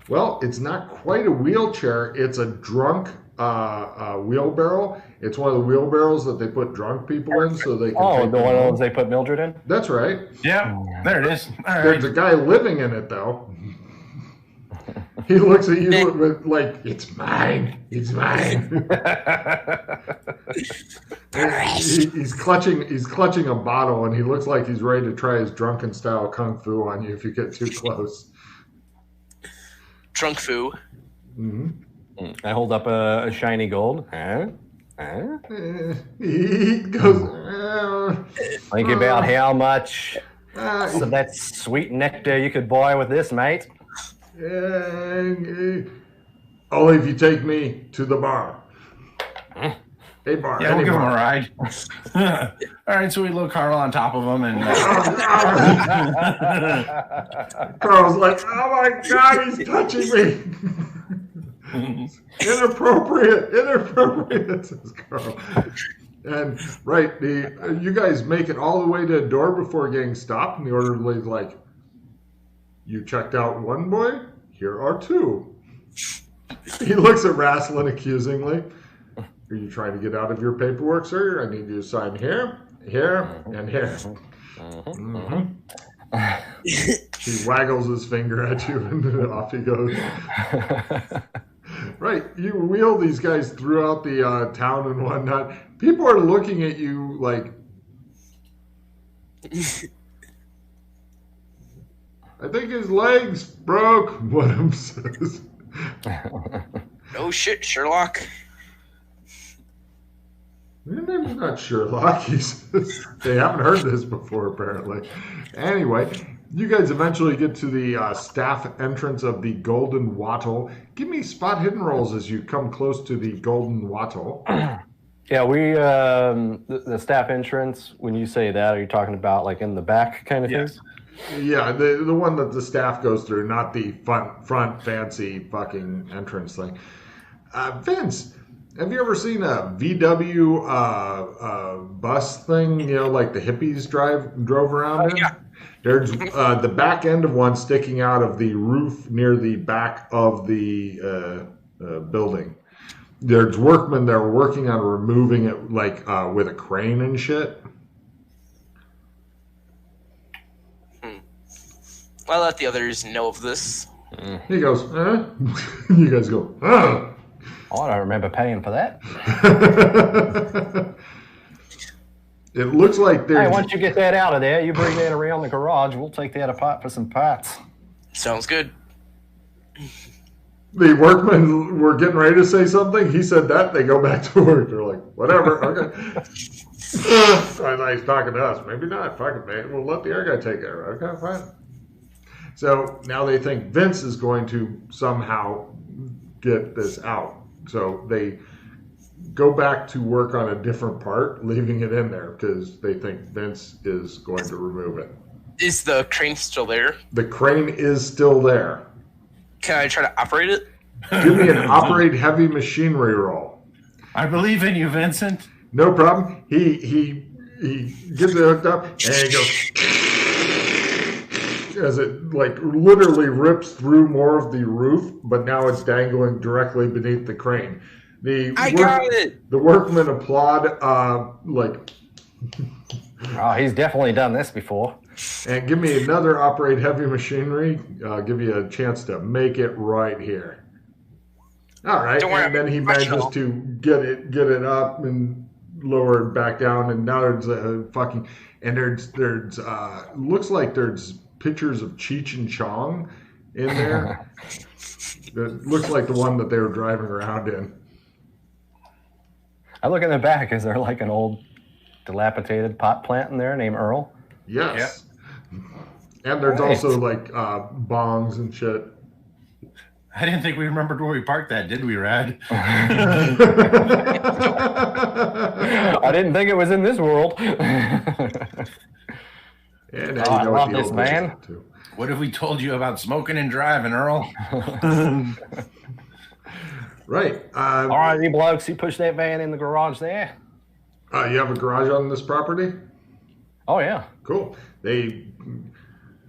[SPEAKER 3] Well, it's not quite a wheelchair, it's a drunk wheelbarrow. It's one of the wheelbarrows that they put drunk people in so they can take
[SPEAKER 2] the one of those they put Mildred in?
[SPEAKER 3] That's right.
[SPEAKER 4] Yeah, there it is. All right.
[SPEAKER 3] There's a guy living in it, though. He looks at you with like, "It's mine. It's mine." He's clutching a bottle, and he looks like he's ready to try his drunken style kung fu on you if you get too close.
[SPEAKER 1] Drunk fu.
[SPEAKER 3] Mm-hmm.
[SPEAKER 2] I hold up a shiny gold.
[SPEAKER 3] He goes,
[SPEAKER 2] think about how much so that sweet nectar you could buy with this, mate.
[SPEAKER 3] Only if you take me to the bar. A-bar.
[SPEAKER 4] Yeah, we'll give him a ride. All right, so we load Carl on top of him, and
[SPEAKER 3] Carl's like, oh my God, he's touching me. Inappropriate, says Carl. And right, you guys make it all the way to the door before getting stopped, and the orderly's like, you checked out one boy? Here are two. He looks at Rasslin accusingly. Are you trying to get out of your paperwork, sir? I need you to sign here, here, and here. Mm-hmm. He waggles his finger at you, and off he goes. Right, you wheel these guys throughout the town and whatnot. People are looking at you like, I think his legs broke, one of them says.
[SPEAKER 1] No shit, Sherlock.
[SPEAKER 3] Your name's not Sherlock, he says. They haven't heard this before, apparently. Anyway, you guys eventually get to the staff entrance of the Golden Wattle. Give me spot hidden rolls as you come close to the Golden Wattle.
[SPEAKER 2] Yeah, we the staff entrance. When you say that, are you talking about like in the back kind of thing?
[SPEAKER 3] Yeah, the one that the staff goes through, not the front fancy fucking entrance thing. Vince, have you ever seen a VW bus thing? You know, like the hippies drove around in?
[SPEAKER 1] Yeah.
[SPEAKER 3] There's the back end of one sticking out of the roof near the back of the building. There's workmen that are working on removing it, like with a crane and shit.
[SPEAKER 1] I'll let the others know of this.
[SPEAKER 3] He goes, huh? You guys go, huh?
[SPEAKER 2] Oh, I don't remember paying for that.
[SPEAKER 3] It looks like there's...
[SPEAKER 2] Hey, once you get that out of there, you bring that around the garage. We'll take that apart for some parts.
[SPEAKER 1] Sounds good.
[SPEAKER 3] The workmen were getting ready to say something. He said that. They go back to work. They're like, whatever. Okay. I thought he's talking to us. Maybe not. Fuck it, man. We'll let the other guy take care of it. Okay, fine. So now they think Vince is going to somehow get this out. So they go back to work on a different part, leaving it in there because they think Vince is going to remove it.
[SPEAKER 1] Is the crane still there?
[SPEAKER 3] The crane is still there.
[SPEAKER 1] Can I try to operate it?
[SPEAKER 3] Give me an operate heavy machinery roll.
[SPEAKER 4] I believe in you, Vincent.
[SPEAKER 3] No problem. He gets it hooked up and he goes as it like literally rips through more of the roof, but now it's dangling directly beneath the crane.
[SPEAKER 1] Got it.
[SPEAKER 3] The workmen applaud like
[SPEAKER 2] Oh, he's definitely done this before.
[SPEAKER 3] And give me another operate heavy machinery. Give you a chance to make it right here. All right,
[SPEAKER 1] Don't worry,
[SPEAKER 3] and then he manages to get it up and lower it back down, and now there's there's looks like there's pictures of Cheech and Chong in there. It looks like the one that they were driving around in.
[SPEAKER 2] I look in the back. Is there like an old dilapidated pot plant in there named Earl?
[SPEAKER 3] Yes.
[SPEAKER 4] Yep.
[SPEAKER 3] And there's also like bongs and shit.
[SPEAKER 4] I didn't think we remembered where we parked that, did we, Rad?
[SPEAKER 2] I didn't think it was in this world.
[SPEAKER 3] And now
[SPEAKER 2] I
[SPEAKER 3] you know
[SPEAKER 2] love
[SPEAKER 3] what
[SPEAKER 2] this man.
[SPEAKER 3] too.
[SPEAKER 4] What have we told you about smoking and driving, Earl?
[SPEAKER 3] Right.
[SPEAKER 2] All right, you blokes, you push that van in the garage there.
[SPEAKER 3] You have a garage on this property?
[SPEAKER 2] Oh, yeah.
[SPEAKER 3] Cool. They...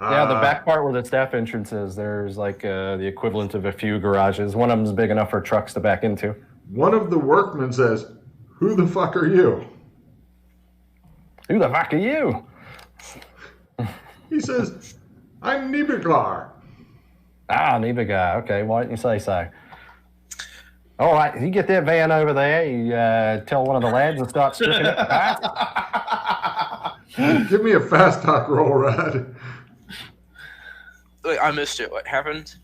[SPEAKER 2] Yeah, the back part where the staff entrance is, there's like the equivalent of a few garages. One of them's big enough for trucks to back into.
[SPEAKER 3] One of the workmen says, "Who the fuck are you?"
[SPEAKER 2] Who the fuck are you?
[SPEAKER 3] He says, "I'm Nibigar."
[SPEAKER 2] Ah, Neva guy. Okay, why didn't you say so? All right, you get that van over there. You tell one of the lads to start stripping it.
[SPEAKER 3] Give me a fast talk roll, Rad.
[SPEAKER 1] Wait, I missed it. What happened?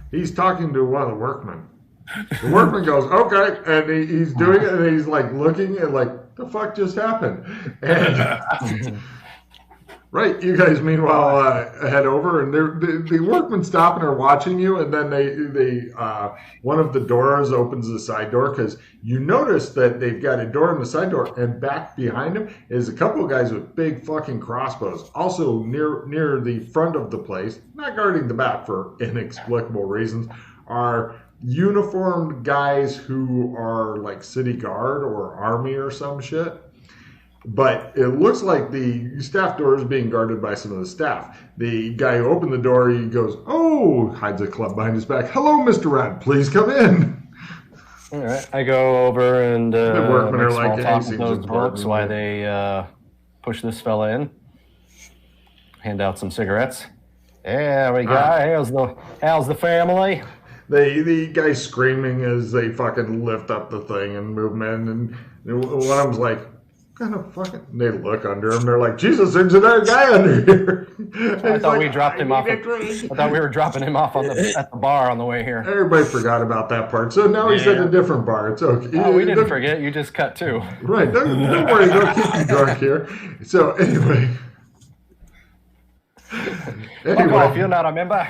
[SPEAKER 3] He's talking to one of the workmen. The workman goes, "Okay," and he's doing it, and he's like looking and like, "The fuck just happened?" And Right, you guys meanwhile head over, and the workmen stop and are watching you, and then they one of the doors opens the side door because you notice that they've got a door in the side door, and back behind them is a couple of guys with big fucking crossbows, also near the front of the place, not guarding the back for inexplicable reasons, are uniformed guys who are like city guard or army or some shit. But it looks like the staff door is being guarded by some of the staff. The guy who opened the door, he goes, "Oh," hides a club behind his back. "Hello, Mr. Rat, please come in."
[SPEAKER 2] All right, I go over and
[SPEAKER 3] The workmen are like,
[SPEAKER 2] talk
[SPEAKER 3] "Hey,
[SPEAKER 2] with those blokes while they push this fella in. Hand out some cigarettes. Yeah, we go. How's the family?
[SPEAKER 3] The guy's screaming as they fucking lift up the thing and move him in, and one of them's like, kind of fucking. They look under him. They're like, "Jesus, there's another guy under here."
[SPEAKER 2] I thought we dropped him off. I thought we were dropping him off at the bar on the way here.
[SPEAKER 3] Everybody forgot about that part. So now he's at a different bar. It's okay.
[SPEAKER 2] Oh, we didn't forget. You just cut too.
[SPEAKER 3] Right. Don't worry. Don't keep you drunk here. So anyway.
[SPEAKER 2] If you're not a member.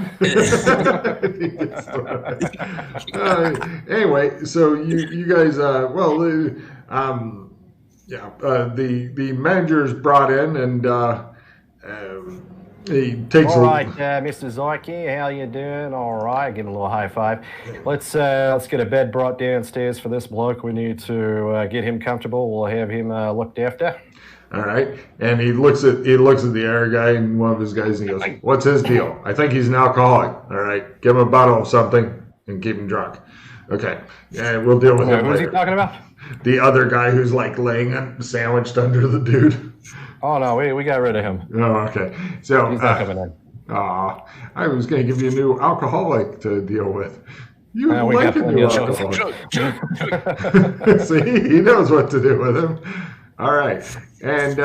[SPEAKER 3] Anyway, so you guys, the manager's brought in, and he takes.
[SPEAKER 2] All right, Mr. Zyke, how you doing? All right, give him a little high five. Let's get a bed brought downstairs for this bloke. We need to get him comfortable. We'll have him looked after.
[SPEAKER 3] All right, and he looks at the air guy and one of his guys, and he goes, "What's his deal? I think he's an alcoholic. All right, give him a bottle of something and keep him drunk. Okay, yeah, we'll deal with him later."
[SPEAKER 2] Who's he talking about?
[SPEAKER 3] The other guy who's like laying sandwiched under the dude.
[SPEAKER 2] Oh no, we got rid of him.
[SPEAKER 3] Oh, okay. So
[SPEAKER 2] he's not coming in.
[SPEAKER 3] I was going to give you a new alcoholic to deal with. You like a new alcoholic. See, he knows what to do with him. All right, and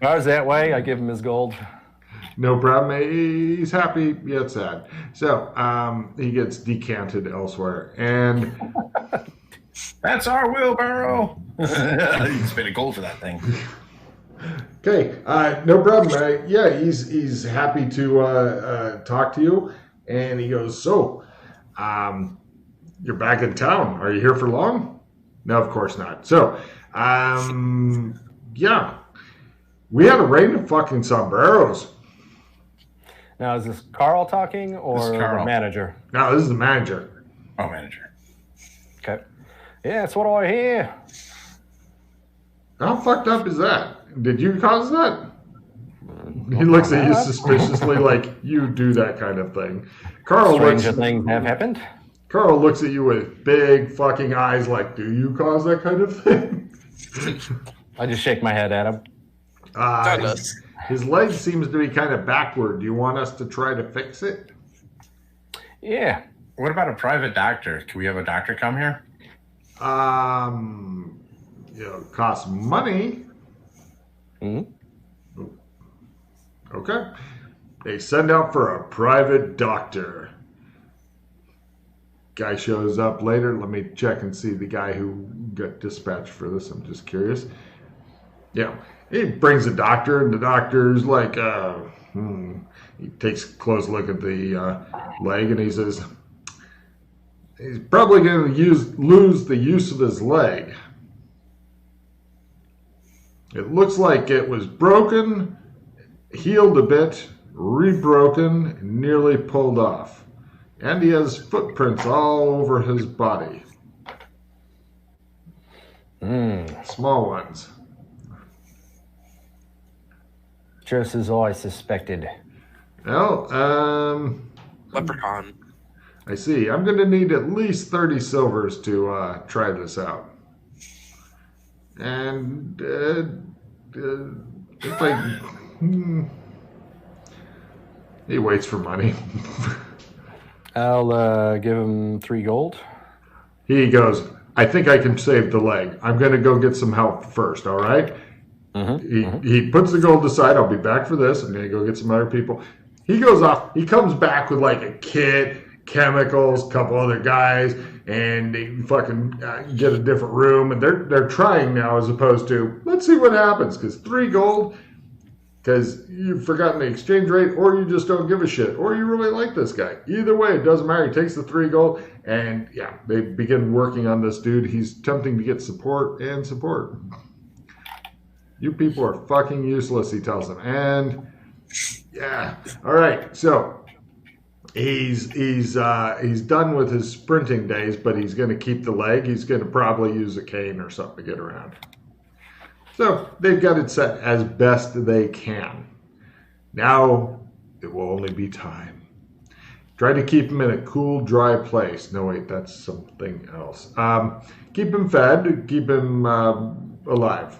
[SPEAKER 2] Ours that way. I give him his gold.
[SPEAKER 3] No problem. He's happy yet sad. So he gets decanted elsewhere, and
[SPEAKER 4] that's our wheelbarrow. You spent a gold for that thing.
[SPEAKER 3] Okay, no problem. He's happy to talk to you, and he goes, "So, you're back in town. Are you here for long?" No, of course not. So, we had a rain of fucking sombreros.
[SPEAKER 2] Now, is this Carl talking or the manager?
[SPEAKER 3] No, this is the manager.
[SPEAKER 4] Oh, manager.
[SPEAKER 2] Okay. Yeah, that's what I hear.
[SPEAKER 3] How fucked up is that? Did you cause that? He looks at you suspiciously like you do that kind of thing.
[SPEAKER 2] Stranger things have happened.
[SPEAKER 3] Carl looks at you with big fucking eyes like, do you cause that kind of thing?
[SPEAKER 2] I just shake my head at him.
[SPEAKER 3] His leg seems to be kind of backward. Do you want us to try to fix it?
[SPEAKER 2] Yeah.
[SPEAKER 4] What about a private doctor? Can we have a doctor come here?
[SPEAKER 3] It costs money.
[SPEAKER 2] Mm-hmm.
[SPEAKER 3] Okay. They send out for a private doctor. Guy shows up later. Let me check and see the guy who got dispatched for this. I'm just curious. Yeah. He brings a doctor, and the doctor's like, he takes a close look at the leg, and he says, he's probably going to lose the use of his leg. It looks like it was broken, healed a bit, rebroken, nearly pulled off. And he has footprints all over his body. Small ones.
[SPEAKER 2] Just as I suspected.
[SPEAKER 3] Well,
[SPEAKER 1] Leprechaun.
[SPEAKER 3] I see. I'm going to need at least 30 silvers to try this out. And if I... He waits for money.
[SPEAKER 2] I'll give him 3 gold.
[SPEAKER 3] He goes, I think I can save the leg. I'm going to go get some help first, all right? He puts the gold aside. I'll be back for this. I'm going to go get some other people. He goes off. He comes back with like a kit, chemicals, a couple other guys, and they fucking get a different room. And they're trying now as opposed to, let's see what happens. Because 3 gold, because you've forgotten the exchange rate, or you just don't give a shit, or you really like this guy. Either way, it doesn't matter. He takes the 3 gold, and yeah, they begin working on this dude. He's attempting to get support and support. You people are fucking useless, he tells them. And yeah, all right. So he's done with his sprinting days, but he's going to keep the leg. He's going to probably use a cane or something to get around. So they've got it set as best they can. Now it will only be time. Try to keep him in a cool, dry place. No, wait, that's something else. Keep him fed. Keep him alive.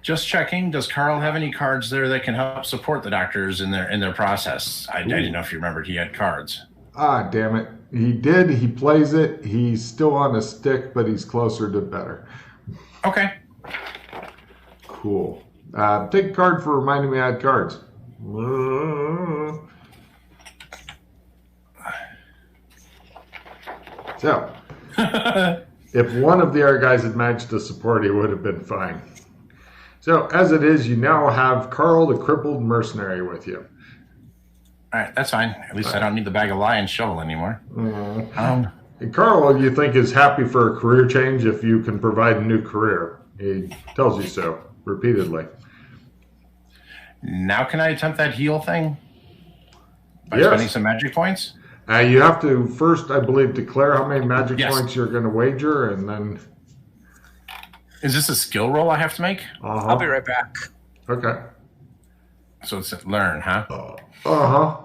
[SPEAKER 4] Just checking. Does Carl have any cards there that can help support the doctors in their process? I didn't know if you remembered he had cards.
[SPEAKER 3] Ah, damn it. He did. He plays it. He's still on a stick, but he's closer to better.
[SPEAKER 4] Okay.
[SPEAKER 3] Cool. Take a card for reminding me I had cards. So, if one of the other guys had managed to support, he would have been fine. So, as it is, you now have Carl, the crippled mercenary, with you.
[SPEAKER 4] All right, that's fine. At least I don't need the bag of lions shovel anymore.
[SPEAKER 3] And Carl, you think, is happy for a career change if you can provide a new career. He tells you so repeatedly.
[SPEAKER 4] Now can I attempt that heal thing? By
[SPEAKER 3] Yes.
[SPEAKER 4] spending some magic points?
[SPEAKER 3] You have to first, I believe, declare how many magic
[SPEAKER 4] Yes.
[SPEAKER 3] points you're going to wager, and then...
[SPEAKER 4] Is this a skill roll I have to make?
[SPEAKER 1] I'll be right back.
[SPEAKER 3] Okay.
[SPEAKER 4] So it's learn, huh?
[SPEAKER 3] Uh-huh.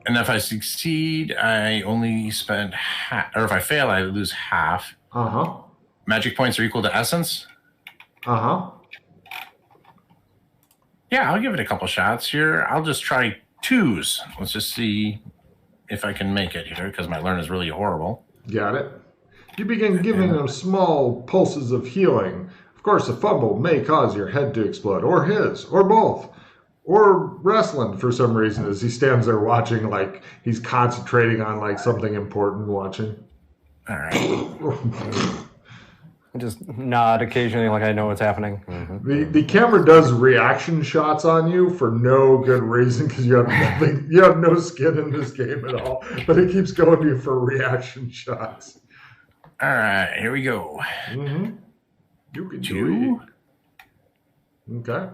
[SPEAKER 4] And if I succeed, I only spend half. Or if I fail, I lose half.
[SPEAKER 3] Uh-huh.
[SPEAKER 4] Magic points are equal to essence?
[SPEAKER 3] Uh-huh.
[SPEAKER 4] Yeah, I'll give it a couple shots here. I'll just try 2s. Let's just see if I can make it here, because my learn is really horrible.
[SPEAKER 3] Got it. You begin giving them small pulses of healing. Of course, a fumble may cause your head to explode, or his, or both. Or wrestling for some reason as he stands there watching, like he's concentrating on like something important watching.
[SPEAKER 4] All right.
[SPEAKER 2] I just nod occasionally like I know what's happening. Mm-hmm.
[SPEAKER 3] The camera does reaction shots on you for no good reason because you have nothing, you have no skin in this game at all. But it keeps going to you for reaction shots.
[SPEAKER 4] All right, here we go.
[SPEAKER 3] Mm-hmm. You can
[SPEAKER 4] 2.
[SPEAKER 3] do it. Okay.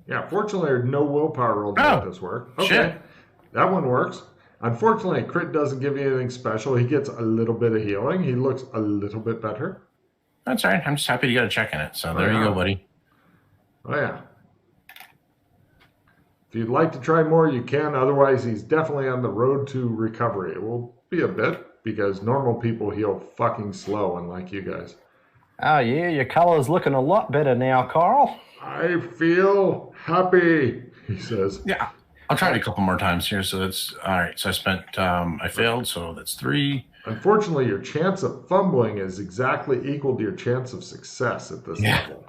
[SPEAKER 3] Yeah, fortunately, there's no willpower roll to make this work. Okay.
[SPEAKER 4] Shit.
[SPEAKER 3] That one works. Unfortunately, crit doesn't give you anything special. He gets a little bit of healing. He looks a little bit better.
[SPEAKER 4] That's all right. I'm just happy to get a check in it. So there you go, buddy.
[SPEAKER 3] Oh, yeah. If you'd like to try more, you can. Otherwise, he's definitely on the road to recovery. It will be a bit because normal people heal fucking slow, unlike you guys.
[SPEAKER 2] Oh, yeah, your color's looking a lot better now, Carl.
[SPEAKER 3] I feel happy, he says.
[SPEAKER 4] Yeah. I'll try it a couple more times here. So that's all right. So I spent, I failed. So that's 3.
[SPEAKER 3] Unfortunately, your chance of fumbling is exactly equal to your chance of success at this level.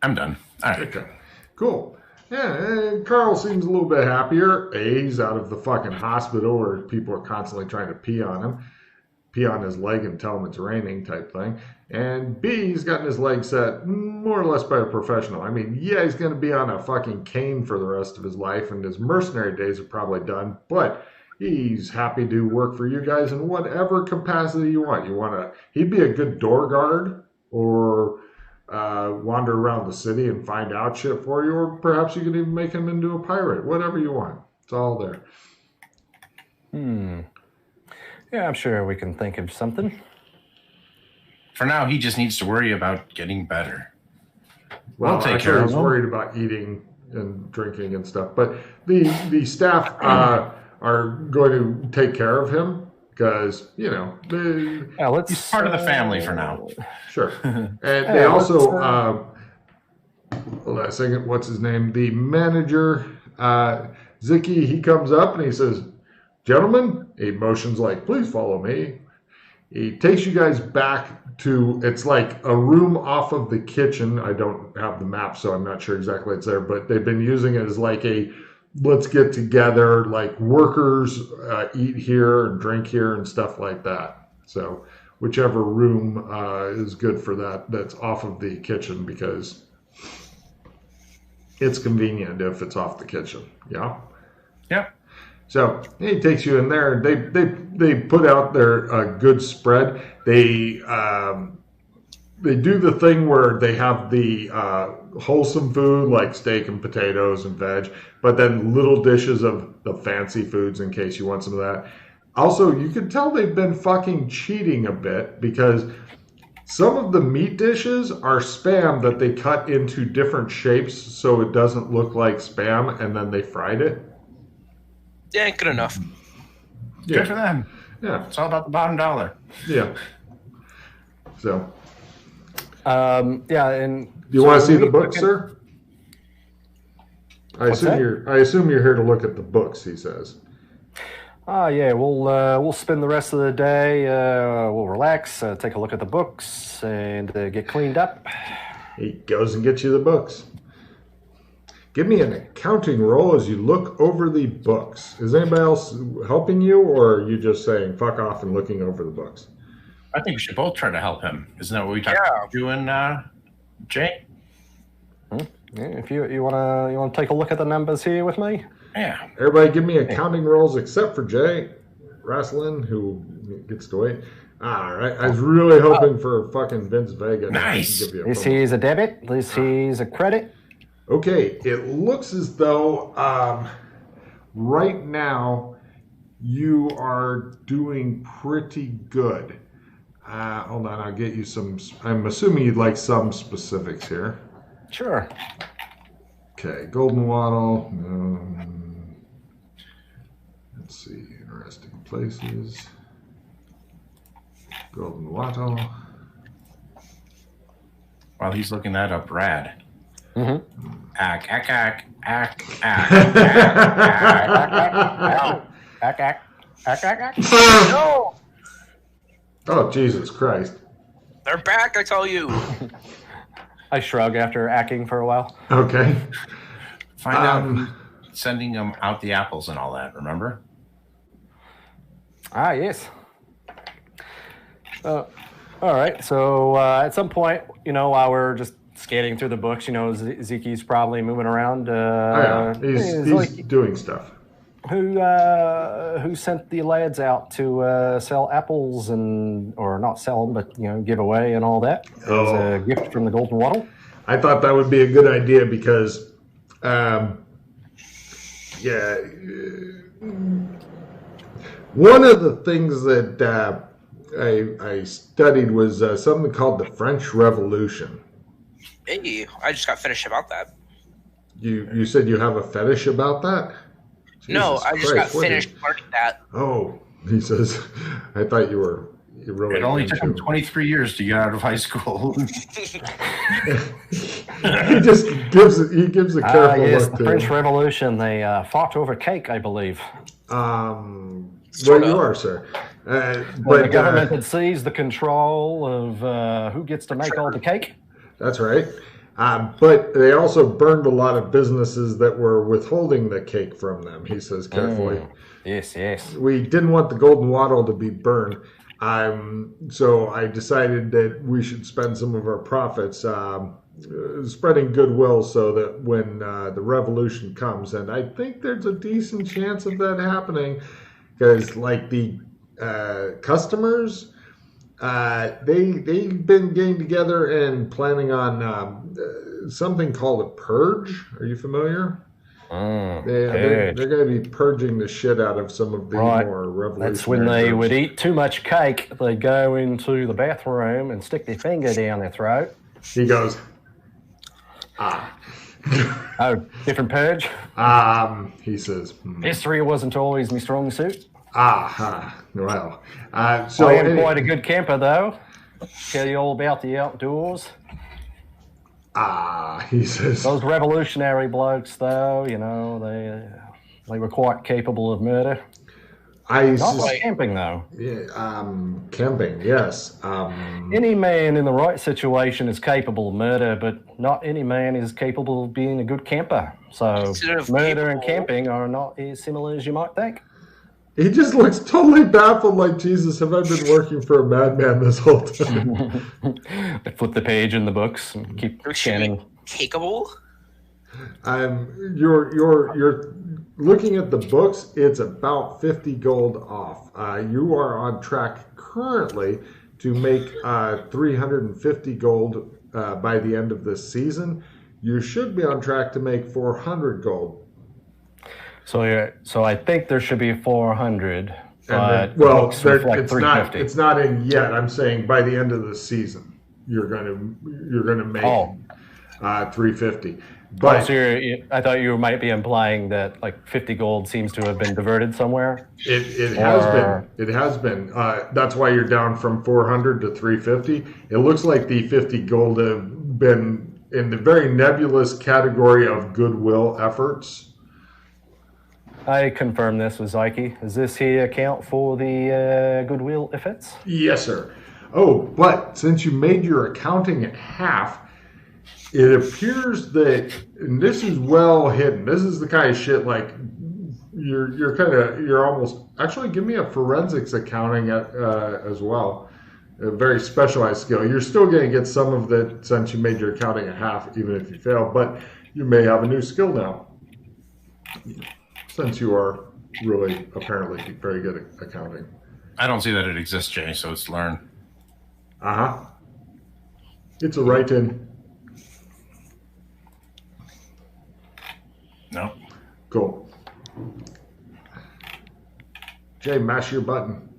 [SPEAKER 4] I'm done. All right.
[SPEAKER 3] Okay, cool. Yeah, and Carl seems a little bit happier. A, he's out of the fucking hospital where people are constantly trying to pee on him. Pee on his leg and tell him it's raining type thing. And B, he's gotten his leg set more or less by a professional. I mean, yeah, he's going to be on a fucking cane for the rest of his life, and his mercenary days are probably done, but he's happy to work for you guys in whatever capacity you want. He'd be a good door guard, or wander around the city and find out shit for you, or perhaps you could even make him into a pirate. Whatever you want. It's all there.
[SPEAKER 2] Yeah, I'm sure we can think of something.
[SPEAKER 4] For now, he just needs to worry about getting better.
[SPEAKER 3] Well,
[SPEAKER 4] We'll take
[SPEAKER 3] actually,
[SPEAKER 4] care of
[SPEAKER 3] he's
[SPEAKER 4] him.
[SPEAKER 3] worried about eating and drinking and stuff. But the staff are going to take care of him because, you know,
[SPEAKER 2] Yeah, let's.
[SPEAKER 4] He's part of the family for now.
[SPEAKER 3] sure. And they also, hold on a second, what's his name? The manager, Zicky, he comes up and he says, "Gentlemen," he motions like, "Please follow me." He takes you guys back to, it's like a room off of the kitchen. I don't have the map, so I'm not sure exactly it's there, but they've been using it as like a, let's get together, like workers eat here and drink here and stuff like that. So whichever room is good for that. That's off of the kitchen because it's convenient if it's off the kitchen. Yeah.
[SPEAKER 4] Yep.
[SPEAKER 3] So he takes you in there. They put out their good spread. They do the thing where they have the wholesome food like steak and potatoes and veg, but then little dishes of the fancy foods in case you want some of that. Also, you can tell they've been fucking cheating a bit because some of the meat dishes are Spam that they cut into different shapes so it doesn't look like Spam, and then they fried it.
[SPEAKER 1] Yeah, good enough.
[SPEAKER 3] Yeah.
[SPEAKER 4] Good for them.
[SPEAKER 3] Yeah.
[SPEAKER 4] It's all about the bottom dollar.
[SPEAKER 3] Yeah. So.
[SPEAKER 2] Yeah, and
[SPEAKER 3] Do you want to see the books, sir? I
[SPEAKER 2] What's that?
[SPEAKER 3] assume you're here to look at the books, he says.
[SPEAKER 2] Yeah, we'll spend the rest of the day. We'll relax, take a look at the books, and get cleaned up.
[SPEAKER 3] He goes and gets you the books. Give me an accounting roll as you look over the books. Is anybody else helping you, or are you just saying fuck off and looking over the books?
[SPEAKER 4] I think we should both try to help him. Isn't that what we talked about doing, Jay?
[SPEAKER 2] Yeah, if you wanna take a look at the numbers here with me.
[SPEAKER 4] Yeah.
[SPEAKER 3] Everybody give me accounting rolls except for Jay Rasslin, who gets to wait. All right. I was really hoping for fucking Vince Vega.
[SPEAKER 4] Nice.
[SPEAKER 3] To give you a
[SPEAKER 2] This
[SPEAKER 3] promo.
[SPEAKER 2] here's a debit. This here's a credit.
[SPEAKER 3] Okay, it looks as though right now you are doing pretty good. Hold on, I'll get you some. I'm assuming you'd like some specifics here.
[SPEAKER 2] Sure.
[SPEAKER 3] Okay, Golden Waddle. Let's see, interesting places. Golden Waddle.
[SPEAKER 4] While he's looking that up, Brad.
[SPEAKER 2] Mm-hmm.
[SPEAKER 4] Ack.
[SPEAKER 1] No!
[SPEAKER 3] Oh, Jesus Christ.
[SPEAKER 1] They're back, I tell you.
[SPEAKER 2] I shrug after acting for a while.
[SPEAKER 3] Okay.
[SPEAKER 4] Find out who's sending them out the apples and all that, remember?
[SPEAKER 2] Yes. All right. So at some point, while we're just scanning through the books, Zeki's probably moving around.
[SPEAKER 3] He's doing stuff.
[SPEAKER 2] Who sent the lads out to sell apples or not sell them, but give away and all that as a gift from the Golden Waddle?
[SPEAKER 3] I thought that would be a good idea because, one of the things that I studied was something called the French Revolution.
[SPEAKER 1] Hey, I just got finished about that.
[SPEAKER 3] You said you have a fetish about that?
[SPEAKER 1] No,
[SPEAKER 3] Jesus
[SPEAKER 1] I just
[SPEAKER 3] Christ,
[SPEAKER 1] got finished learning that.
[SPEAKER 3] Oh, he says, I thought you were really.
[SPEAKER 4] It only took him 23 years to get out of high school.
[SPEAKER 3] He just gives a careful
[SPEAKER 2] yes,
[SPEAKER 3] look
[SPEAKER 2] the
[SPEAKER 3] to
[SPEAKER 2] French Revolution. They fought over cake, I believe.
[SPEAKER 3] Well, you are, sir.
[SPEAKER 2] But the government had seized the control of who gets to make all the cake.
[SPEAKER 3] That's right. But they also burned a lot of businesses that were withholding the cake from them, he says carefully.
[SPEAKER 2] Yes.
[SPEAKER 3] We didn't want the Golden Waddle to be burned. So I decided that we should spend some of our profits spreading goodwill so that when the revolution comes, and I think there's a decent chance of that happening, because like the customers, they've been getting together and planning on something called a purge. Are you familiar? They're going to be purging the shit out of some of the more revolutionary.
[SPEAKER 2] That's when they
[SPEAKER 3] groups.
[SPEAKER 2] would eat too much cake. They go into the bathroom and stick their finger down their throat.
[SPEAKER 3] He goes,
[SPEAKER 2] Oh, different purge?
[SPEAKER 3] He says,
[SPEAKER 2] History wasn't always my strong suit.
[SPEAKER 3] well. So
[SPEAKER 2] I am quite a good camper, though. Tell you all about the outdoors.
[SPEAKER 3] He says,
[SPEAKER 2] Those revolutionary blokes, though, they were quite capable of murder. Not like camping, though.
[SPEAKER 3] Yeah, camping, yes.
[SPEAKER 2] Any man in the right situation is capable of murder, but not any man is capable of being a good camper. So murder and camping are not as similar as you might think.
[SPEAKER 3] He just looks totally baffled, like, Jesus, have I been working for a madman this whole time?
[SPEAKER 2] I flip the page in the books and keep scanning.
[SPEAKER 1] Cakeable?
[SPEAKER 3] You're looking at the books. It's about 50 gold off. You are on track currently to make 350 gold by the end of this season. You should be on track to make 400 gold.
[SPEAKER 2] So I think there should be 400.
[SPEAKER 3] But it's not in yet. I'm saying by the end of the season, you're gonna make 350. But
[SPEAKER 2] I thought you might be implying that like 50 gold seems to have been diverted somewhere.
[SPEAKER 3] It has been. That's why you're down from 400 to 350. It looks like the 50 gold have been in the very nebulous category of goodwill efforts.
[SPEAKER 2] I confirm this with Zyke. Does this here account for the goodwill efforts?
[SPEAKER 3] Yes, sir. Oh, but since you made your accounting at half, it appears that, and this is well hidden. This is the kind of shit like you're almost actually give me a forensics accounting as well. A very specialized skill. You're still going to get some of that since you made your accounting at half, even if you fail. But you may have a new skill now, since you are really apparently very good at accounting.
[SPEAKER 4] I don't see that it exists, Jay. So it's learn.
[SPEAKER 3] It's a write-in.
[SPEAKER 4] No.
[SPEAKER 3] Cool. Jay, mash your button.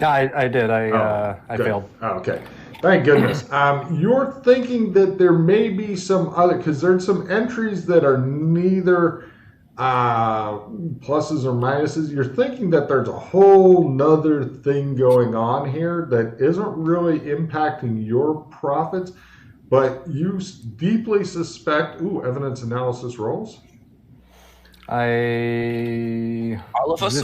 [SPEAKER 2] Yeah, I did. I failed.
[SPEAKER 3] Oh, okay. Thank goodness. You're thinking that there may be some other, because there's some entries that are neither pluses or minuses. You're thinking that there's a whole nother thing going on here that isn't really impacting your profits, but you deeply suspect. Ooh, evidence analysis rolls.
[SPEAKER 1] All of us?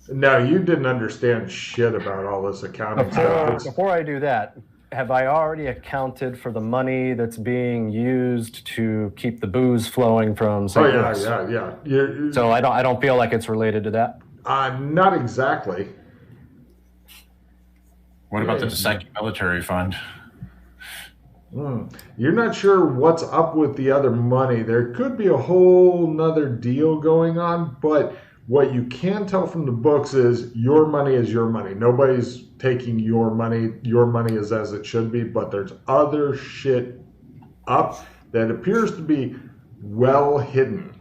[SPEAKER 3] No, you didn't understand shit about all this accounting stuff.
[SPEAKER 2] Before I do that, have I already accounted for the money that's being used to keep the booze flowing from St. Louis?
[SPEAKER 3] Yeah.
[SPEAKER 2] So I don't feel like it's related to that?
[SPEAKER 3] Not exactly.
[SPEAKER 4] What about the Psychic Military Fund?
[SPEAKER 3] You're not sure what's up with the other money. There could be a whole nother deal going on, but what you can tell from the books is your money is your money. Nobody's taking your money. Your money is as it should be, but there's other shit up that appears to be well hidden.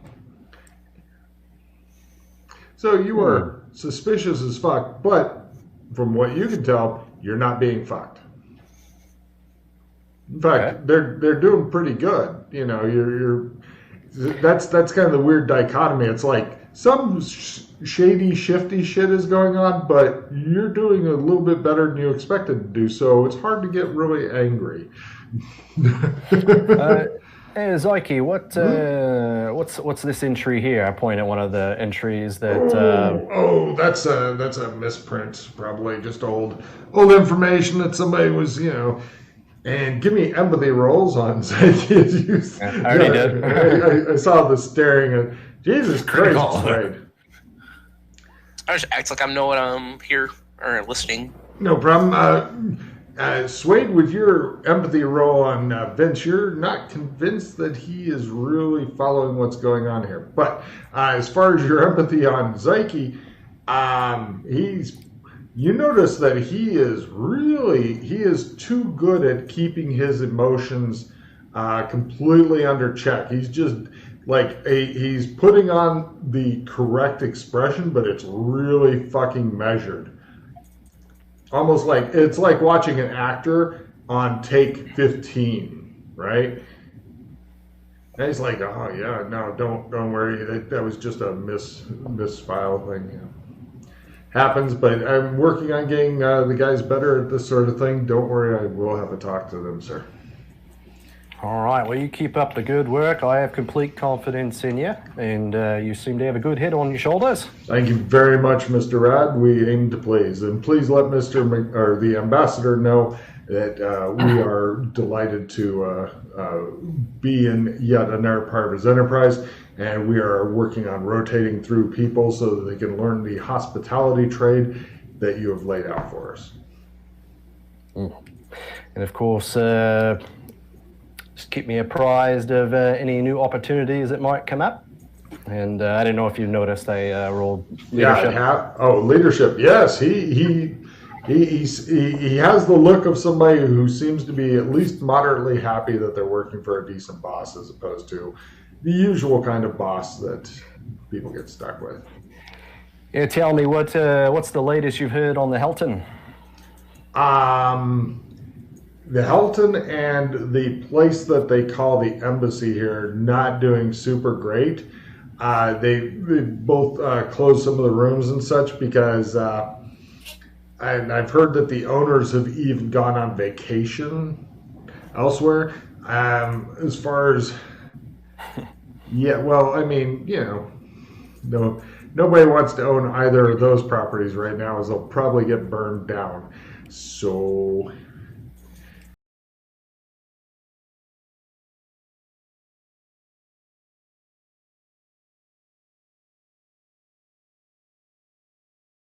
[SPEAKER 3] So you are suspicious as fuck, but from what you can tell, you're not being fucked. In fact, they're doing pretty good. You know, that's kind of the weird dichotomy. It's like some shady, shifty shit is going on, but you're doing a little bit better than you expected to do. So it's hard to get really angry.
[SPEAKER 2] Hey, Zyke, what's this entry here? I point at one of the entries that.
[SPEAKER 3] That's a misprint, probably just old information that somebody was, And give me empathy rolls on Zyke.
[SPEAKER 2] I already did.
[SPEAKER 3] I saw the staring at Jesus Christ. Right.
[SPEAKER 1] I just act like I'm know what I'm here or listening.
[SPEAKER 3] No problem. Swayed, with your empathy roll on Vince, you're not convinced that he is really following what's going on here. But as far as your empathy on Zyke, you notice that he is too good at keeping his emotions completely under check. He's just like he's putting on the correct expression, but it's really fucking measured. Almost like it's like watching an actor on take 15, right? And he's like, "Oh yeah, no, don't worry. That was just a misfile thing." Yeah. Happens, but I'm working on getting the guys better at this sort of thing. Don't worry, I will have a talk to them, sir.
[SPEAKER 2] All right, well, you keep up the good work. I have complete confidence in you, and you seem to have a good head on your shoulders.
[SPEAKER 3] Thank you very much, Mr. Rad. We aim to please. And please let the ambassador know that we are delighted to be in yet another part of his enterprise. and we are working on rotating through people so that they can learn the hospitality trade that you have laid out for us.
[SPEAKER 2] And of course, just keep me apprised of any new opportunities that might come up. And I don't know if you noticed I rolled leadership.
[SPEAKER 3] Yeah, leadership. Yes, he has the look of somebody who seems to be at least moderately happy that they're working for a decent boss, as opposed to the usual kind of boss that people get stuck with.
[SPEAKER 2] Yeah, tell me what's the latest you've heard on the Helton?
[SPEAKER 3] The Helton and the place that they call the embassy here not doing super great. They both closed some of the rooms and such because I've heard that the owners have even gone on vacation elsewhere. As far as nobody wants to own either of those properties right now, as they'll probably get burned down. So